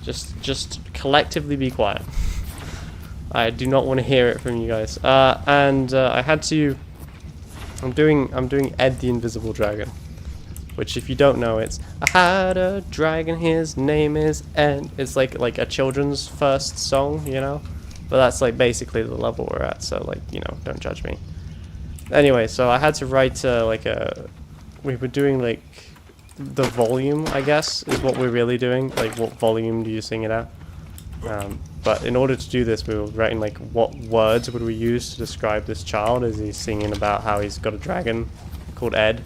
Just collectively be quiet. I do not want to hear it from you guys. I had to, I'm doing Ed the Invisible Dragon. Which, if you don't know, it's I had a dragon, his name is Ed. It's like a children's first song, you know? But that's like basically the level we're at, so like, you know, don't judge me. Anyway, so I had to write we were doing like the volume, I guess, is what we're really doing. Like, what volume do you sing it at? But in order to do this, we were writing like what words would we use to describe this child as he's singing about how he's got a dragon called Ed.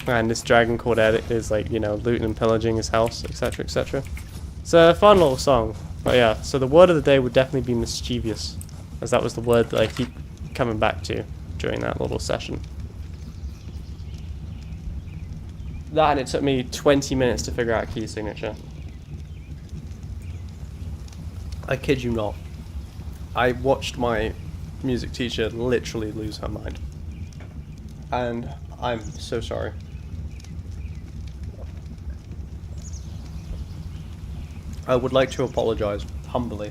And this dragon called Ed is like, you know, looting and pillaging his house, etc, etc. It's a fun little song. But yeah, so the word of the day would definitely be mischievous, as that was the word that I keep coming back to during that little session. That, and it took me 20 minutes to figure out key signature. I kid you not. I watched my music teacher literally lose her mind. And I'm so sorry. I would like to apologize humbly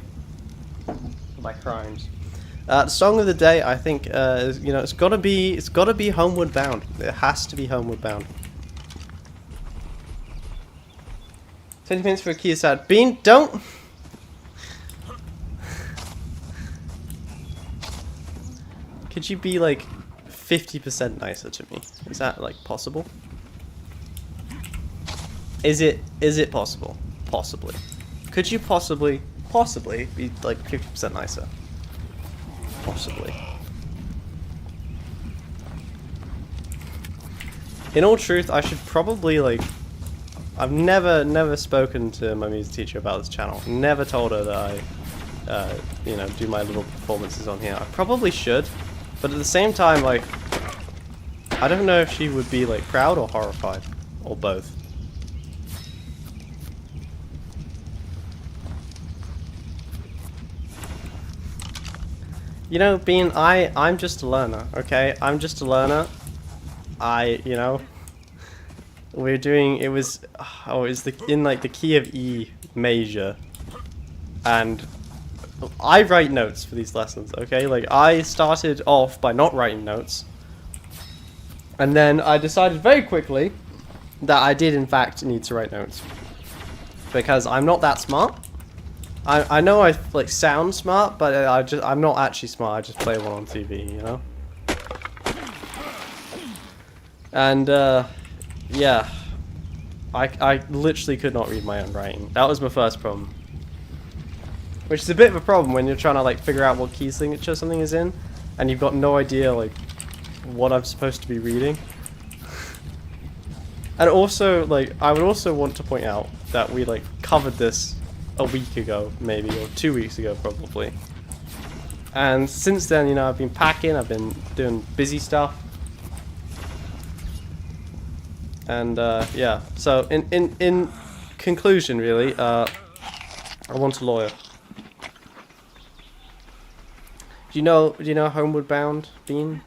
for my crimes. Song of the day, I think, is, you know, it's gotta be Homeward Bound. It has to be Homeward Bound. 20 minutes for a key sad bean. Don't. Could you be like 50% nicer to me? Is that like possible? Is it possible? Possibly. Could you possibly be like 50% nicer? Possibly. In all truth, I should probably, like... I've never spoken to my music teacher about this channel. Never told her that I, you know, do my little performances on here. I probably should, but at the same time, like, I don't know if she would be, like, proud or horrified, or both. You know, Bean, I'm just a learner, okay? I'm just a learner. You know, we're doing, it was in like the key of E major, and I write notes for these lessons, okay? Like, I started off by not writing notes, and then I decided very quickly that I did in fact need to write notes, because I'm not that smart. I know I like sound smart, but I'm not actually smart. I just play one on TV, you know. And yeah, I literally could not read my own writing. That was my first problem, which is a bit of a problem when you're trying to like figure out what key signature something is in, and you've got no idea like what I'm supposed to be reading. And also, like, I would also want to point out that we like covered this a week ago, maybe, or 2 weeks ago, probably. And since then, you know, I've been packing, I've been doing busy stuff. And, yeah. So, in conclusion, really, I want a lawyer. Do you know Homeward Bound, Bean?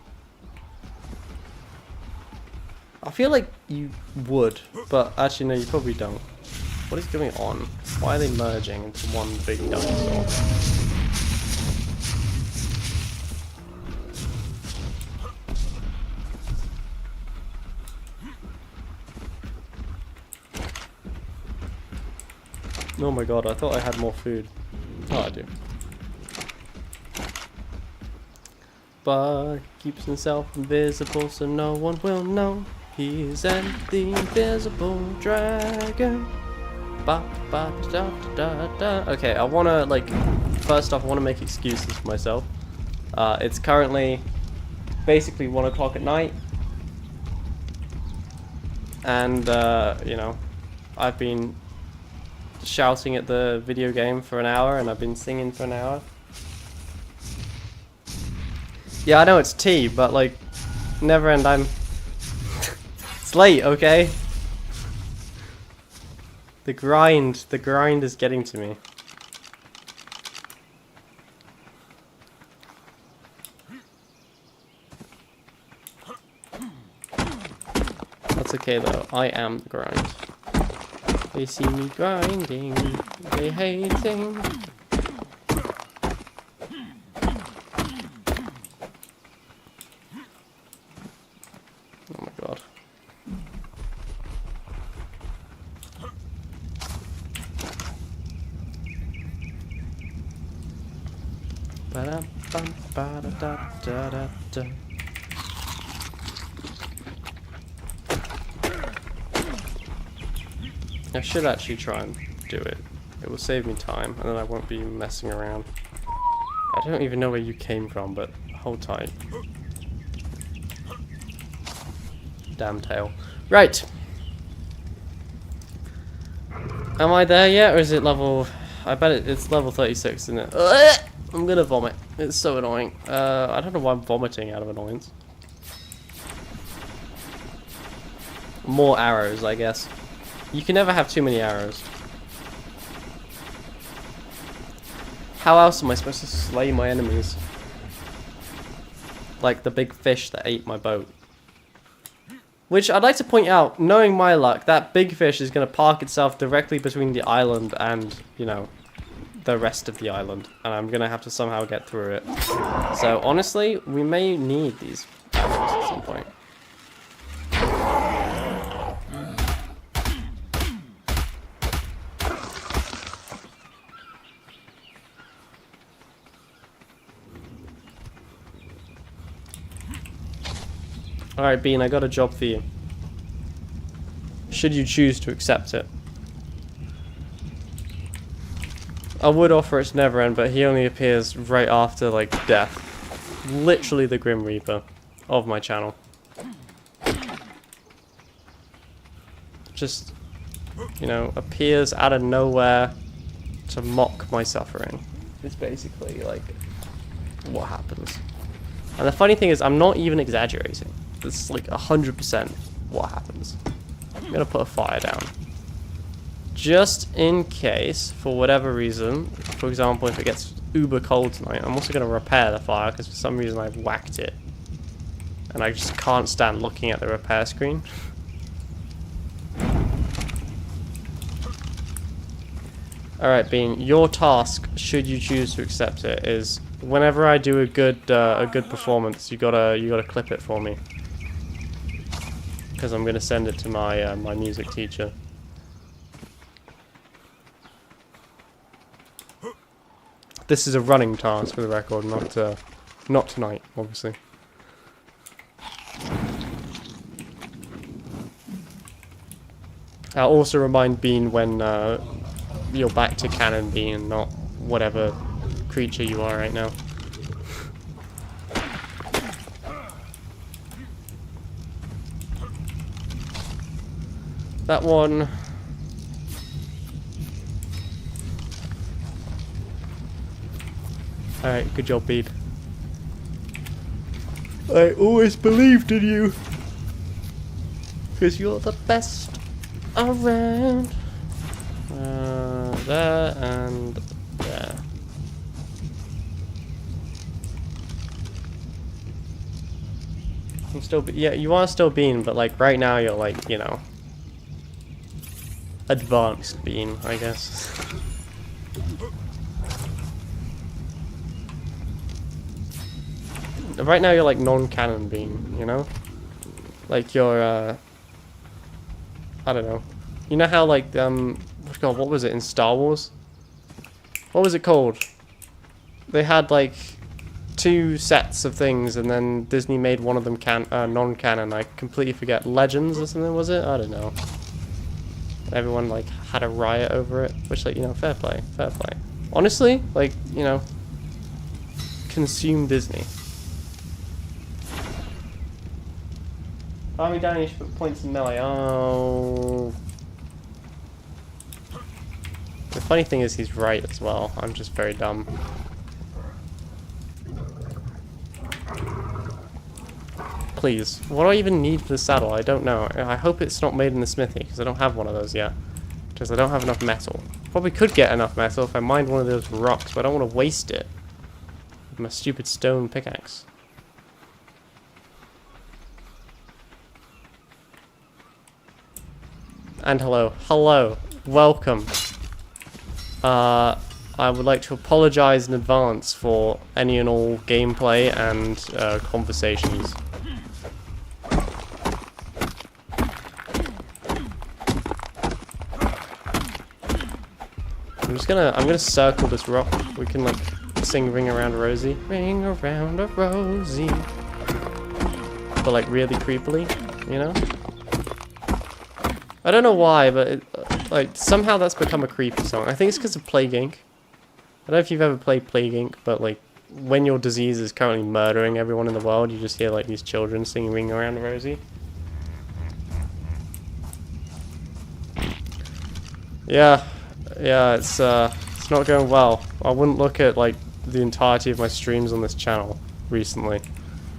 I feel like you would, but actually, no, you probably don't. What is going on? Why are they merging into one big dinosaur? Oh my god, I thought I had more food. Oh, I do. But he keeps himself invisible so no one will know. He's the invisible dragon. Okay, I wanna, like, first off, I wanna make excuses for myself. It's currently basically 1 o'clock at night, and you know, I've been shouting at the video game for an hour, and I've been singing for an hour. Yeah, I know it's tea, but like, never end. It's late, okay? The grind is getting to me. That's okay though, I am the grind. They see me grinding, they hating. Oh my god. I should actually try and do it. It will save me time, and then I won't be messing around. I don't even know where you came from, but hold tight. Damn tail. Right. Am I there yet, or is it level... I bet it's level 36, isn't it? Ugh! I'm gonna vomit. It's so annoying. I don't know why I'm vomiting out of annoyance. More arrows, I guess. You can never have too many arrows. How else am I supposed to slay my enemies? Like the big fish that ate my boat. Which I'd like to point out, knowing my luck, that big fish is going to park itself directly between the island and, you know, the rest of the island, and I'm gonna have to somehow get through it. So honestly, we may need these arrows at some point. Alright, Bean, I got a job for you. Should you choose to accept it. I would offer it's Neverend, but he only appears right after, like, death. literally the Grim Reaper of my channel. Just, you know, appears out of nowhere to mock my suffering. It's basically like what happens. And the funny thing is, I'm not even exaggerating. This is like 100% what happens. I'm gonna put a fire down. Just in case, for whatever reason, for example, if it gets uber cold tonight, I'm also gonna repair the fire because for some reason I've whacked it. And I just can't stand looking at the repair screen. Alright, Bean, your task, should you choose to accept it, is whenever I do a good performance, you gotta clip it for me. Because I'm gonna send it to my my music teacher. This is a running task for the record, not tonight, obviously. I'll also remind Bean when you're back to canon, Bean, not whatever creature you are right now. That one. Alright, good job, Bean. I always believed in you. Because you're the best around. There and there. I'm still, yeah, you are still Bean, but like right now you're like, you know, advanced Bean, I guess. Right now you're like non-canon Bean, you know? Like you're, I don't know. You know how like, God, what was it in Star Wars? What was it called? They had like 2 sets of things and then Disney made one of them non-canon. I completely forget. Legends or something, was it? I don't know. Everyone like had a riot over it, which like, you know, fair play, fair play. Honestly, like, you know, consume Disney. Army down, you should put points in melee. Oh. The funny thing is he's right as well. I'm just very dumb. Please. What do I even need for the saddle? I don't know. I hope it's not made in the smithy, because I don't have one of those yet. Because I don't have enough metal. Probably could get enough metal if I mined one of those rocks, but I don't want to waste it. With my stupid stone pickaxe. And hello. Hello. Welcome. I would like to apologize in advance for any and all gameplay and conversations. I'm gonna circle this rock. We can like sing Ring Around a Rosie. Ring around a Rosie. But like really creepily, you know? I don't know why, but it, like somehow that's become a creepy song. I think it's because of Plague Inc. I don't know if you've ever played Plague Inc., but like when your disease is currently murdering everyone in the world, you just hear like these children singing Ring Around a Rosie. Yeah, it's not going well. I wouldn't look at like the entirety of my streams on this channel recently.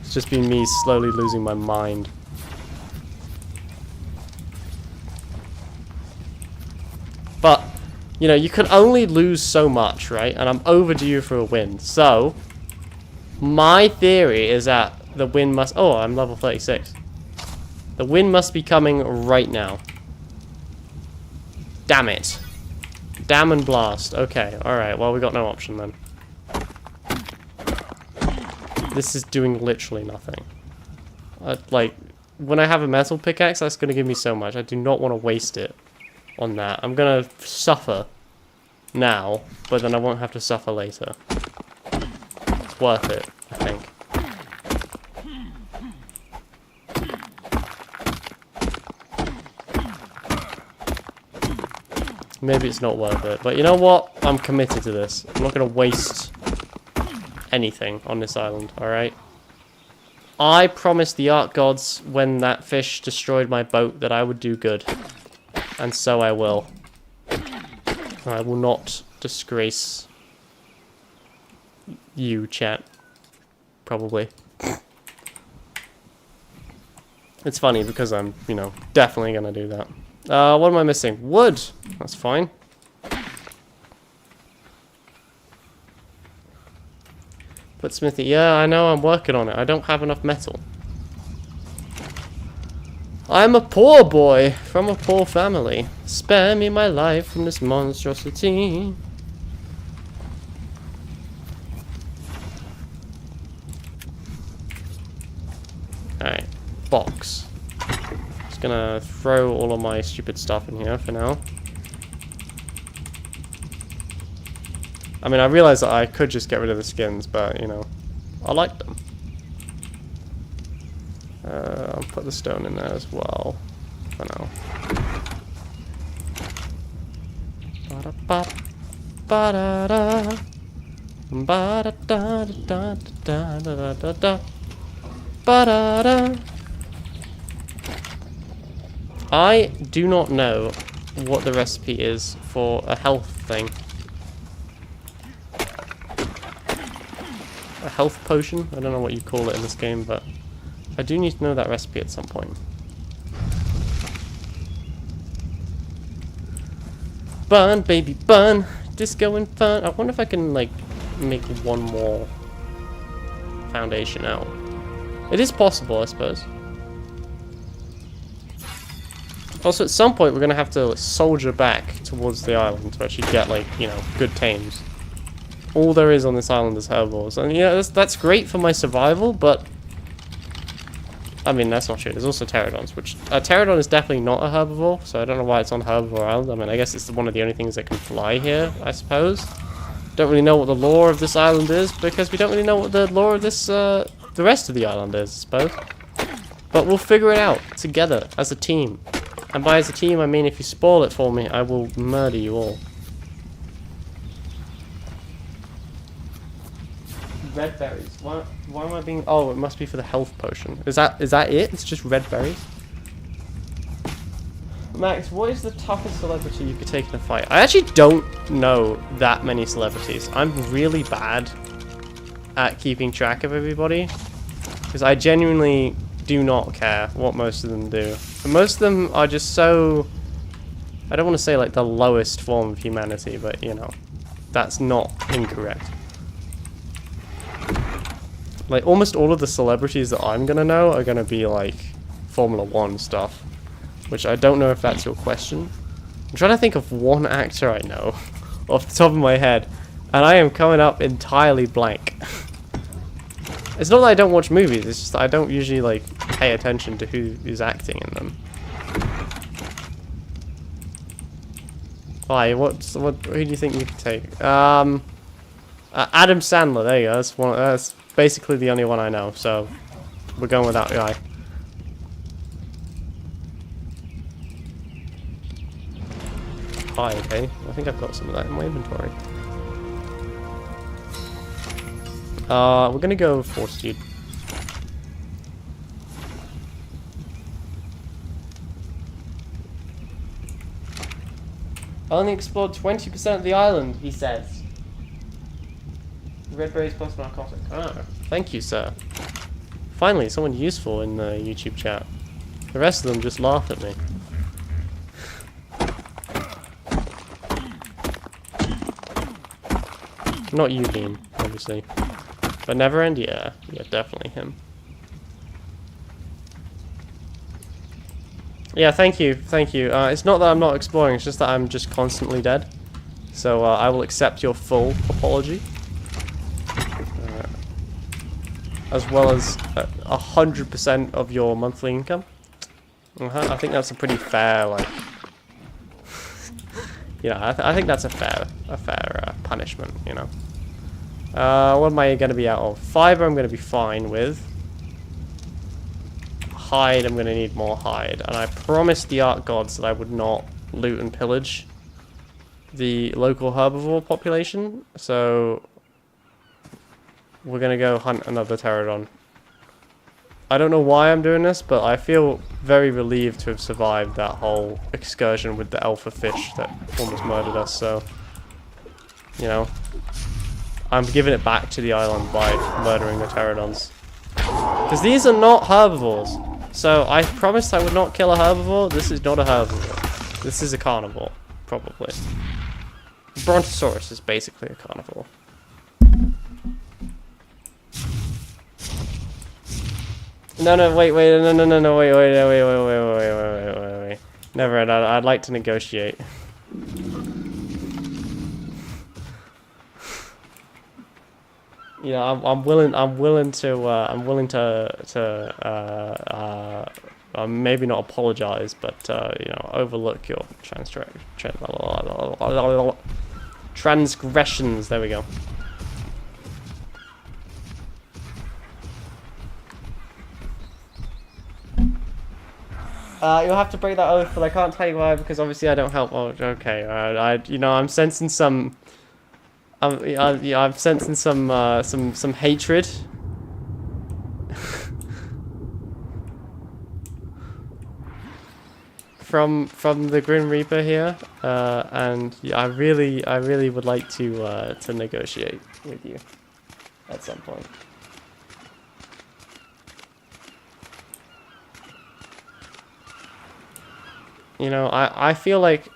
It's just been me slowly losing my mind. But, you know, you can only lose so much, right? And I'm overdue for a win. So, my theory is that the win must... Oh, I'm level 36. The win must be coming right now. Damn it. Damn and blast. Okay, alright. Well, we got no option then. This is doing literally nothing. Like, when I have a metal pickaxe, that's going to give me so much. I do not want to waste it on that. I'm gonna suffer now, but then I won't have to suffer later. It's worth it, I think. Maybe it's not worth it, but you know what? I'm committed to this. I'm not gonna waste anything on this island, alright? I promised the Ark Gods when that fish destroyed my boat that I would do good. And so I will. I will not disgrace you, chat. Probably. It's funny because I'm, you know, definitely gonna do that. What am I missing? Wood! That's fine. But Smithy, yeah, I know, I'm working on it. I don't have enough metal. I'm a poor boy from a poor family. Spare me my life from this monstrosity. Alright, box. Just gonna throw all of my stupid stuff in here for now. I mean, I realize that I could just get rid of the skins, but, you know, I like them. I'll put the stone in there as well, for now. Ba-da-ba, ba-da-da, ba-da-da-da-da-da-da-da-da, ba-da-da. I do not know what the recipe is for a health thing. A health potion? I don't know what you call it in this game, but I do need to know that recipe at some point. Burn, baby, burn! Disco and fun. I wonder if I can, like, make one more foundation out. It is possible, I suppose. Also, at some point, we're going to have to soldier back towards the island to actually get, like, you know, good tames. All there is on this island is herbivores. And yeah, that's great for my survival, but... I mean, that's not true. There's also pterodons, which... A pterodon is definitely not a herbivore, so I don't know why it's on Herbivore Island. I mean, I guess it's one of the only things that can fly here, I suppose. Don't really know what the lore of this island is, because we don't really know what the lore of this, the rest of the island is, I suppose. But we'll figure it out, together, as a team. And by as a team, I mean if you spoil it for me, I will murder you all. Red berries. Why am I being... Oh, it must be for the health potion. Is that it? It's just red berries? Max, what is the toughest celebrity you could take in a fight? I actually don't know that many celebrities. I'm really bad at keeping track of everybody. Because I genuinely do not care what most of them do. And most of them are just so... I don't want to say like the lowest form of humanity, but you know, that's not incorrect. Like, almost all of the celebrities that I'm gonna know are gonna be, like, Formula 1 stuff. Which I don't know if that's your question. I'm trying to think of one actor I know off the top of my head. And I am coming up entirely blank. It's not that I don't watch movies, it's just that I don't usually, like, pay attention to who is acting in them. Why? Who do you think you could take? Adam Sandler, there you go, that's basically the only one I know, so we're going with that guy. Hi, okay. I think I've got some of that in my inventory. We're gonna go Fortitude. I only explored 20% of the island, he says. Red berries plus narcotic. Oh, thank you, sir. Finally, someone useful in the YouTube chat. The rest of them just laugh at me. Not you, Dean, obviously. But Neverend, yeah. Yeah, definitely him. Yeah, thank you, thank you. It's not that I'm not exploring, it's just that I'm just constantly dead. So, I will accept your full apology. As well as 100% of your monthly income. I think that's a pretty fair, like... yeah, I think that's a fair punishment, you know. What am I going to be out of? Fiber I'm going to be fine with. Hide, I'm going to need more hide. And I promised the Ark Gods that I would not loot and pillage the local herbivore population. So... we're gonna go hunt another pterodon. I don't know why I'm doing this, but I feel very relieved to have survived that whole excursion with the alpha fish that almost murdered us, so... You know, I'm giving it back to the island by murdering the pterodons. Because these are not herbivores. So I promised I would not kill a herbivore. This is not a herbivore. This is a carnivore, probably. Brontosaurus is basically a carnivore. No, wait, no, wait. Never, I'd like to negotiate. You know, I'm willing to maybe not apologize, but you know, overlook your transgressions. There we go. You'll have to break that oath, but I can't tell you why because obviously I don't help. Oh, okay. You know, I'm sensing some. Yeah, I'm sensing some hatred. from the Grim Reaper here, and yeah, I really would like to negotiate with you at some point. You know, I feel like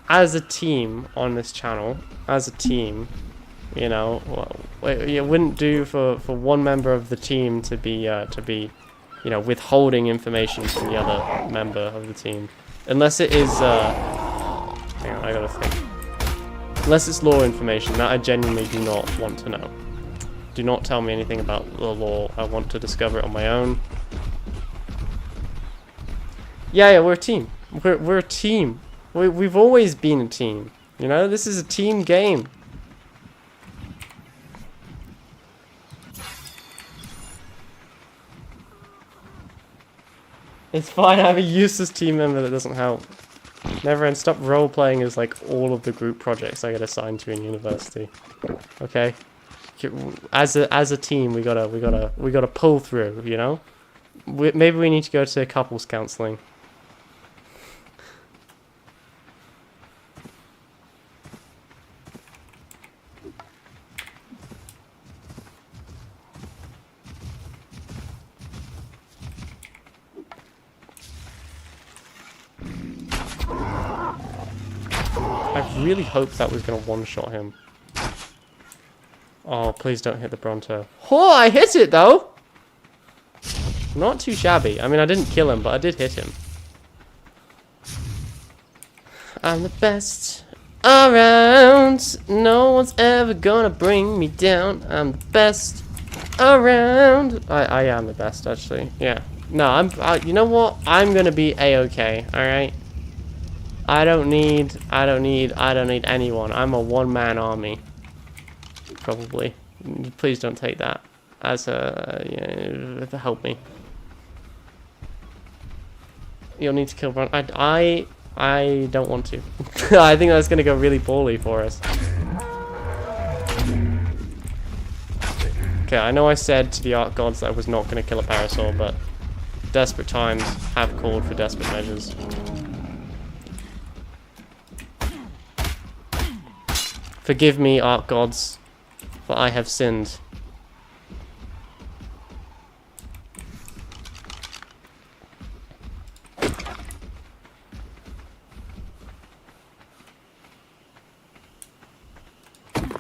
as a team on this channel, as a team, you know, it wouldn't do for one member of the team to be, you know, withholding information from the other member of the team, unless it is, hang on, I gotta think. Unless it's law information that I genuinely do not want to know. Do not tell me anything about the law. I want to discover it on my own. Yeah, we're a team. We're a team. We've always been a team. You know, this is a team game. It's fine, I'm a useless team member that doesn't help. Never end. Stop role-playing as like all of the group projects I get assigned to in university. Okay? As a team, we gotta pull through, you know? Maybe we need to go to couples counseling. I really hoped that was going to one-shot him. Oh, please don't hit the Bronto. Oh, I hit it, though! Not too shabby. I mean, I didn't kill him, but I did hit him. I'm the best around. No one's ever gonna bring me down. I'm the best around. I am the best, actually. Yeah. No, you know what? I'm gonna be A-okay, alright? I don't need anyone. I'm a one-man army. Probably. Please don't take that as a, yeah, help me. You'll need to kill Bron. I don't want to. I think that's gonna go really poorly for us. Okay, I know I said to the Ark Gods that I was not gonna kill a Parasaur, but desperate times have called for desperate measures. Forgive me, Ark Gods, for I have sinned.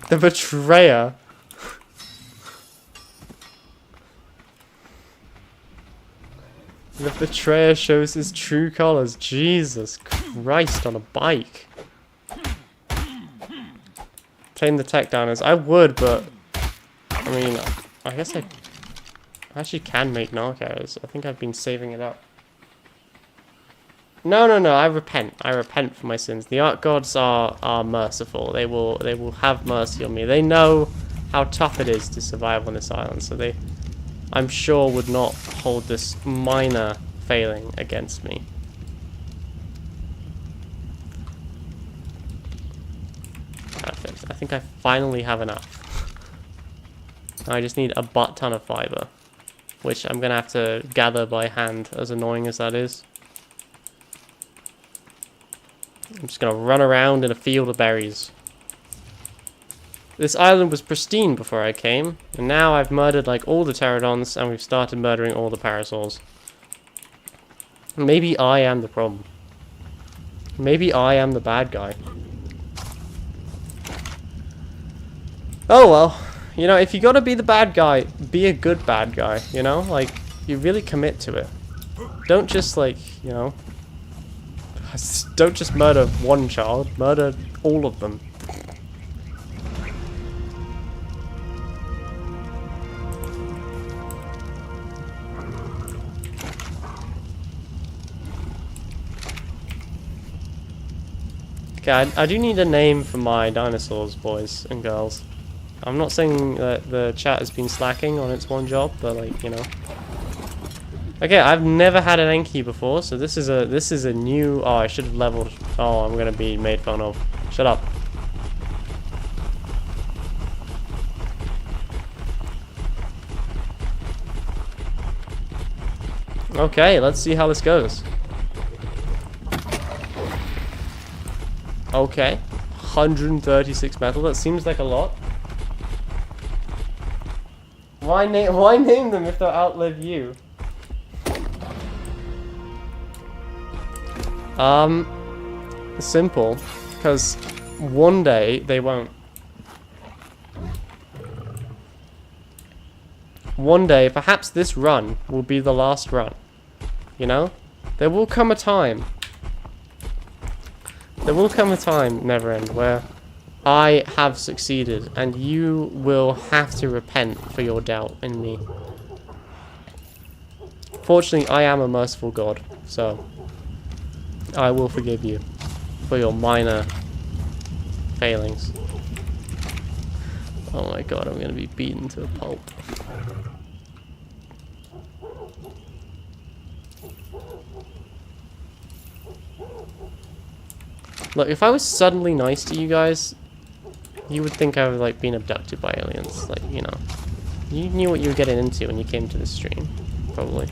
The betrayer. The betrayer shows his true colors. Jesus Christ, on a bike. Tame the tech downers. I would, but I mean, I guess I actually can make narc arrows. I think I've been saving it up. No, I repent. I repent for my sins. The Ark Gods are merciful. They will have mercy on me. They know how tough it is to survive on this island, so they, I'm sure, would not hold this minor failing against me. Perfect. I think I finally have enough. I just need a butt ton of fiber, which I'm gonna have to gather by hand, as annoying as that is. I'm just gonna run around in a field of berries. This island was pristine before I came, and now I've murdered like all the pterodons, and we've started murdering all the parasaurs. Maybe I am the problem. Maybe I am the bad guy. Oh well, you know, if you gotta be the bad guy, be a good bad guy, you know? Like, you really commit to it. Don't just like, you know, don't just murder one child, murder all of them. Okay, I do need a name for my dinosaurs, boys and girls. I'm not saying that the chat has been slacking on its one job, but like, you know. Okay, I've never had an Enki before, so this is a new. Oh, I should have leveled. Oh, I'm gonna be made fun of. Shut up. Okay, let's see how this goes. Okay, 136 metal. That seems like a lot. Why name them if they'll outlive you? Simple, because one day they won't. One day, perhaps this run will be the last run. You know? There will come a time. There will come a time, Neverend, where I have succeeded, and you will have to repent for your doubt in me. Fortunately, I am a merciful God, so I will forgive you for your minor failings. Oh my god, I'm gonna be beaten to a pulp. Look, if I was suddenly nice to you guys, you would think I was like being abducted by aliens. Like, you know, you knew what you were getting into when you came to the stream, probably.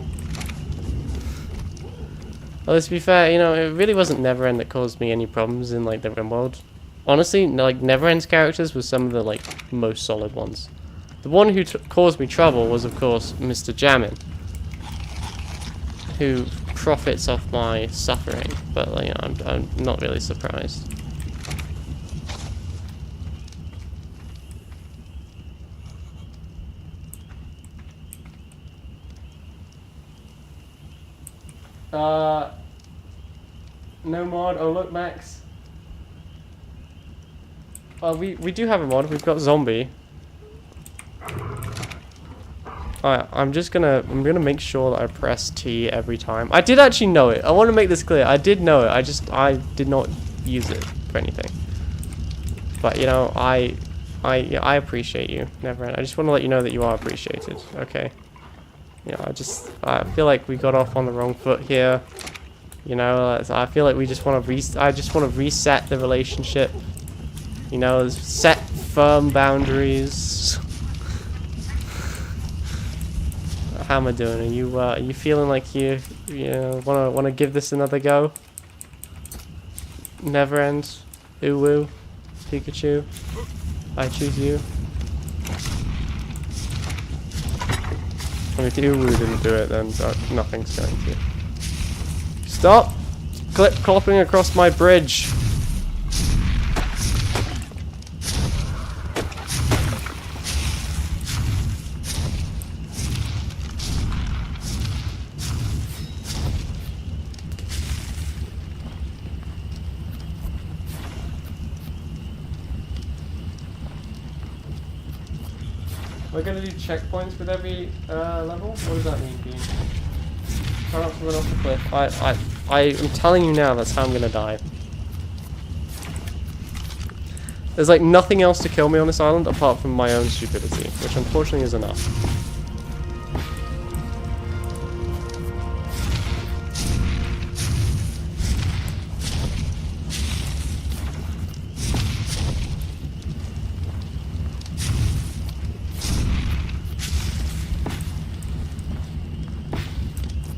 Well, to be fair, you know, it really wasn't Neverend that caused me any problems in like the RimWorld. Honestly, like Neverend's characters were some of the like most solid ones. The one who caused me trouble was, of course, Mr. Jammin, who profits off my suffering. But like, you know, I'm not really surprised. No mod. Oh look, Max. We do have a mod. We've got zombie. Alright, I'm gonna make sure that I press T every time. I did actually know it. I want to make this clear. I did know it. I did not use it for anything. But you know, I appreciate you, Neverend. I just want to let you know that you are appreciated. Okay. You know, I feel like we got off on the wrong foot here. You know, I feel like we just want to I just want to reset the relationship. You know, set firm boundaries. How am I doing? Are you feeling like you wanna give this another go? Neverend, Uwu, Pikachu, I choose you. And if Uwu didn't do it, then nothing's going to. Stop! Clopping across my bridge. We're gonna do checkpoints with every level? What does that mean, Dean? Try not to run off the cliff. I'm telling you now, that's how I'm gonna die. There's like nothing else to kill me on this island apart from my own stupidity, which unfortunately is enough.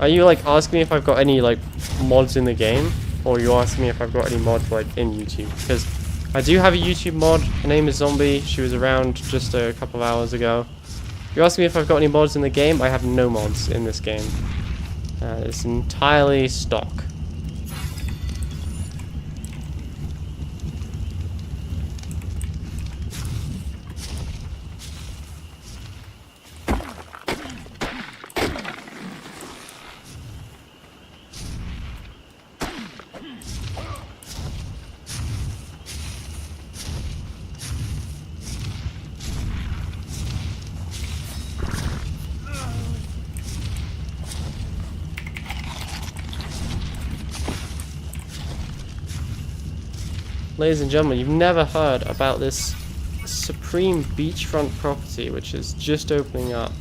Are you like asking me if I've got any like mods in the game, or are you asking me if I've got any mods like in YouTube? Because I do have a YouTube mod. Her name is Zombie. She was around just a couple of hours ago. If you're asking me if I've got any mods in the game, I have no mods in this game. It's entirely stock. Ladies and gentlemen, you've never heard about this supreme beachfront property which is just opening up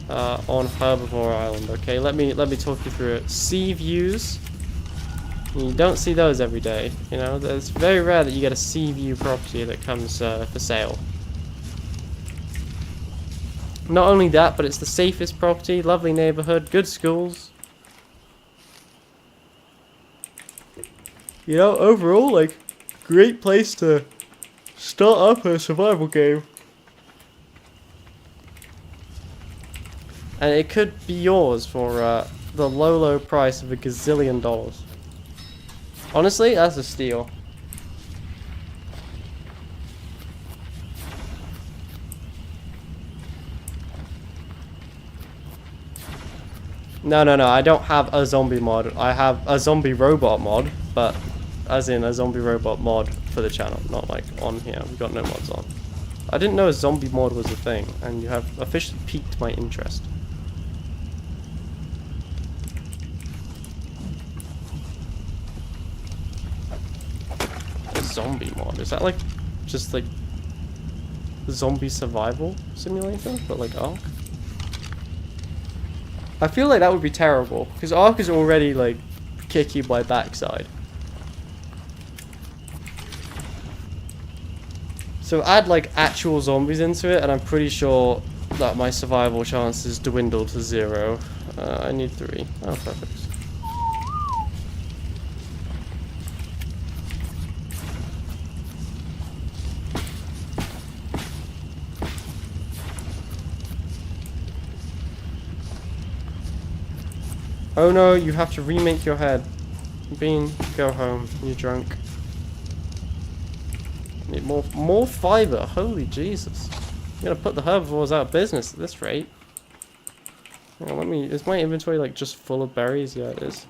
on Herbivore Island. Okay, let me talk you through it. Sea views. You don't see those every day. You know, it's very rare that you get a sea view property that comes for sale. Not only that, but it's the safest property, lovely neighborhood, good schools. You know, overall, like, great place to start up a survival game. And it could be yours for the low price of $1 gazillion. Honestly, that's a steal. No, I don't have a zombie mod. I have a zombie robot mod, but as in a zombie robot mod for the channel, not like on here. We've got no mods on. I didn't know a zombie mod was a thing, and you have officially piqued my interest. A zombie mod? Is that like just like zombie survival simulator, but like Ark? I feel like that would be terrible, because Ark is already like kick you by backside. So add like actual zombies into it, and I'm pretty sure that my survival chances dwindle to 0. I need 3. Oh, perfect. Oh no, you have to remake your head. Bean, go home. You're drunk. Need more fiber. Holy Jesus! I'm gonna put the herbivores out of business at this rate. Hang on, is my inventory like just full of berries? Yeah, it is.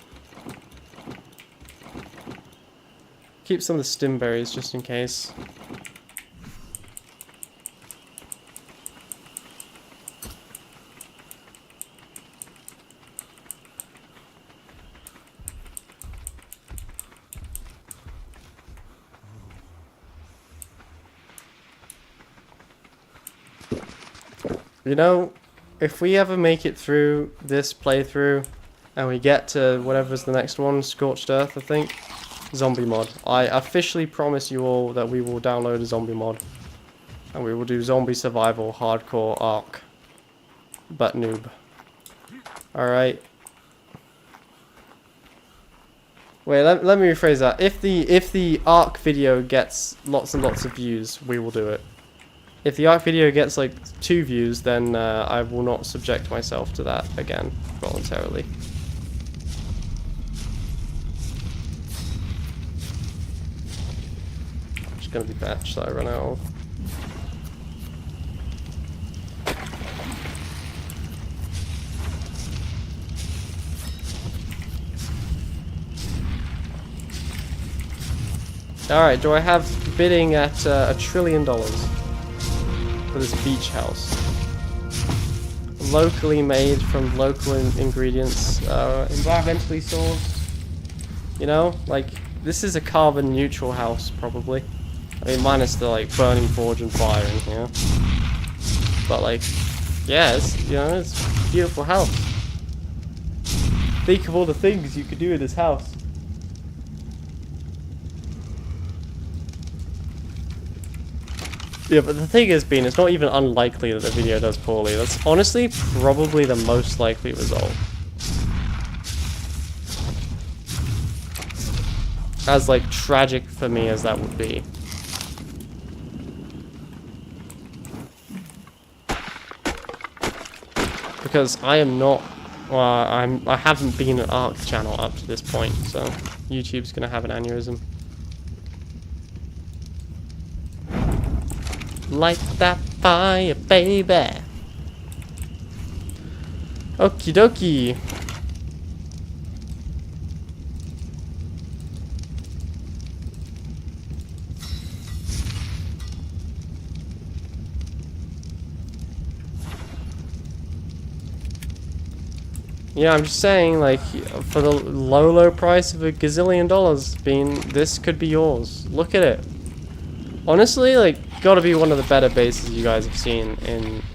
Keep some of the stim berries just in case. You know, if we ever make it through this playthrough and we get to whatever's the next one, Scorched Earth, I think, zombie mod. I officially promise you all that we will download a zombie mod and we will do zombie survival hardcore Ark, but noob. Alright. Wait, let me rephrase that. If the Ark video gets lots and lots of views, we will do it. If the Ark video gets like 2 views, then I will not subject myself to that again voluntarily. Just gonna be batch that I run out of. Alright, do I have bidding at $1 trillion? For this beach house, locally made from local ingredients, environmentally sourced. You know, like this is a carbon neutral house probably. I mean, minus the like burning forge and fire in here. But like, yeah, it's, you know, it's a beautiful house. Think of all the things you could do in this house. Yeah, but the thing is, Bean, it's not even unlikely that the video does poorly. That's honestly probably the most likely result. as like tragic for me as that would be. Because I am not, I haven't been an ARC channel up to this point, so YouTube's gonna have an aneurysm. Light that fire, baby. Okie dokie. Yeah, I'm just saying, like, for the low price of $1 gazillion, this could be yours. Look at it. Honestly, like, gotta be one of the better bases you guys have seen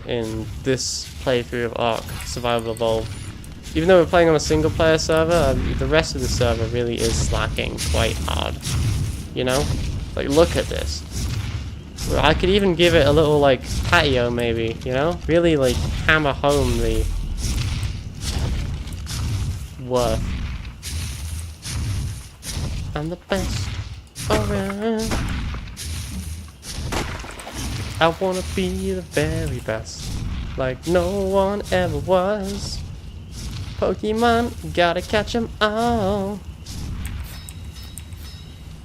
in this playthrough of ARK Survival Evolved. Even though we're playing on a single player server, the rest of the server really is slacking quite hard. You know? Like, look at this. I could even give it a little, like, patio maybe, you know? Really, like, hammer home the worth. I'm the best around. I wanna be the very best, like no one ever was. Pokemon, gotta catch 'em all.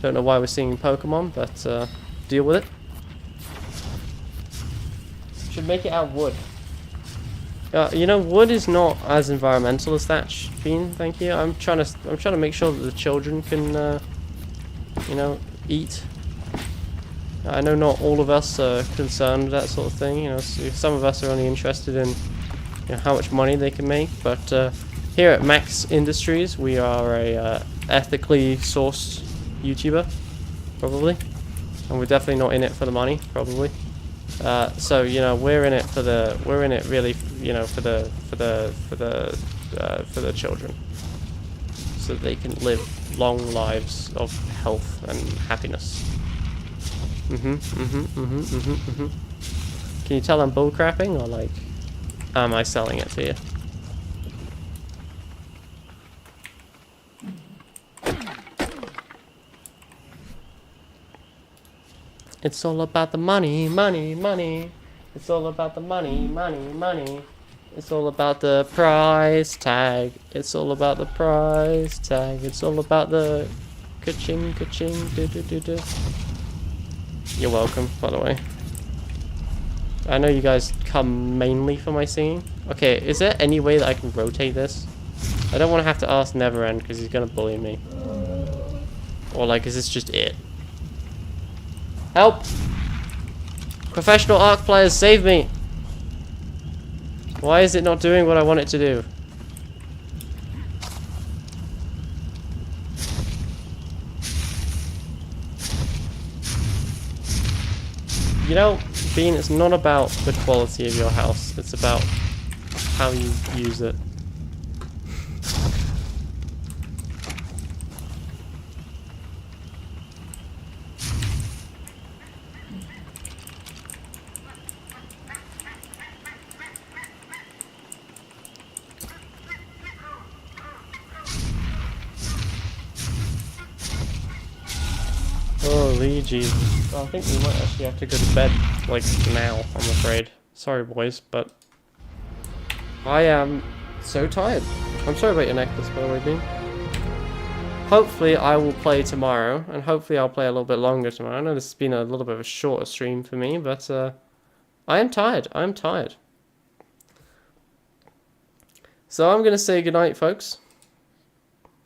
Don't know why we're singing Pokemon, but deal with it. Should make it out of wood. You know, wood is not as environmental as thatch. Bean, thank you. I'm trying to make sure that the children can, you know, eat. I know not all of us are concerned with that sort of thing. You know, some of us are only interested in, you know, how much money they can make. But here at Max Industries, we are a ethically sourced YouTuber, probably, and we're definitely not in it for the money, probably. So you know, we're in it really, you know, for the children, so they can live long lives of health and happiness. Can you tell I'm bullcrapping, or like, am I selling it to you? It's all about the money, money, money. It's all about the money, money, money. It's all about the price tag. It's all about the price tag. It's all about the ka-ching, ka-ching, do-do-do-do. You're welcome, by the way. I know you guys come mainly for my singing. Okay, is there any way that I can rotate this? I don't want to have to ask Neverend because he's gonna bully me. Or like, is this just it? Help! Professional ARK players, save me! Why is it not doing what I want it to do? You know, Bean, it's not about the quality of your house, it's about how you use it. Holy Jesus. Well, I think we might actually have to go to bed, like, now, I'm afraid. Sorry, boys, but I am so tired. I'm sorry about your necklace, by the way, Bean. Hopefully I will play tomorrow, and hopefully I'll play a little bit longer tomorrow. I know this has been a little bit of a shorter stream for me, but I am tired. I'm tired. So I'm going to say goodnight, folks.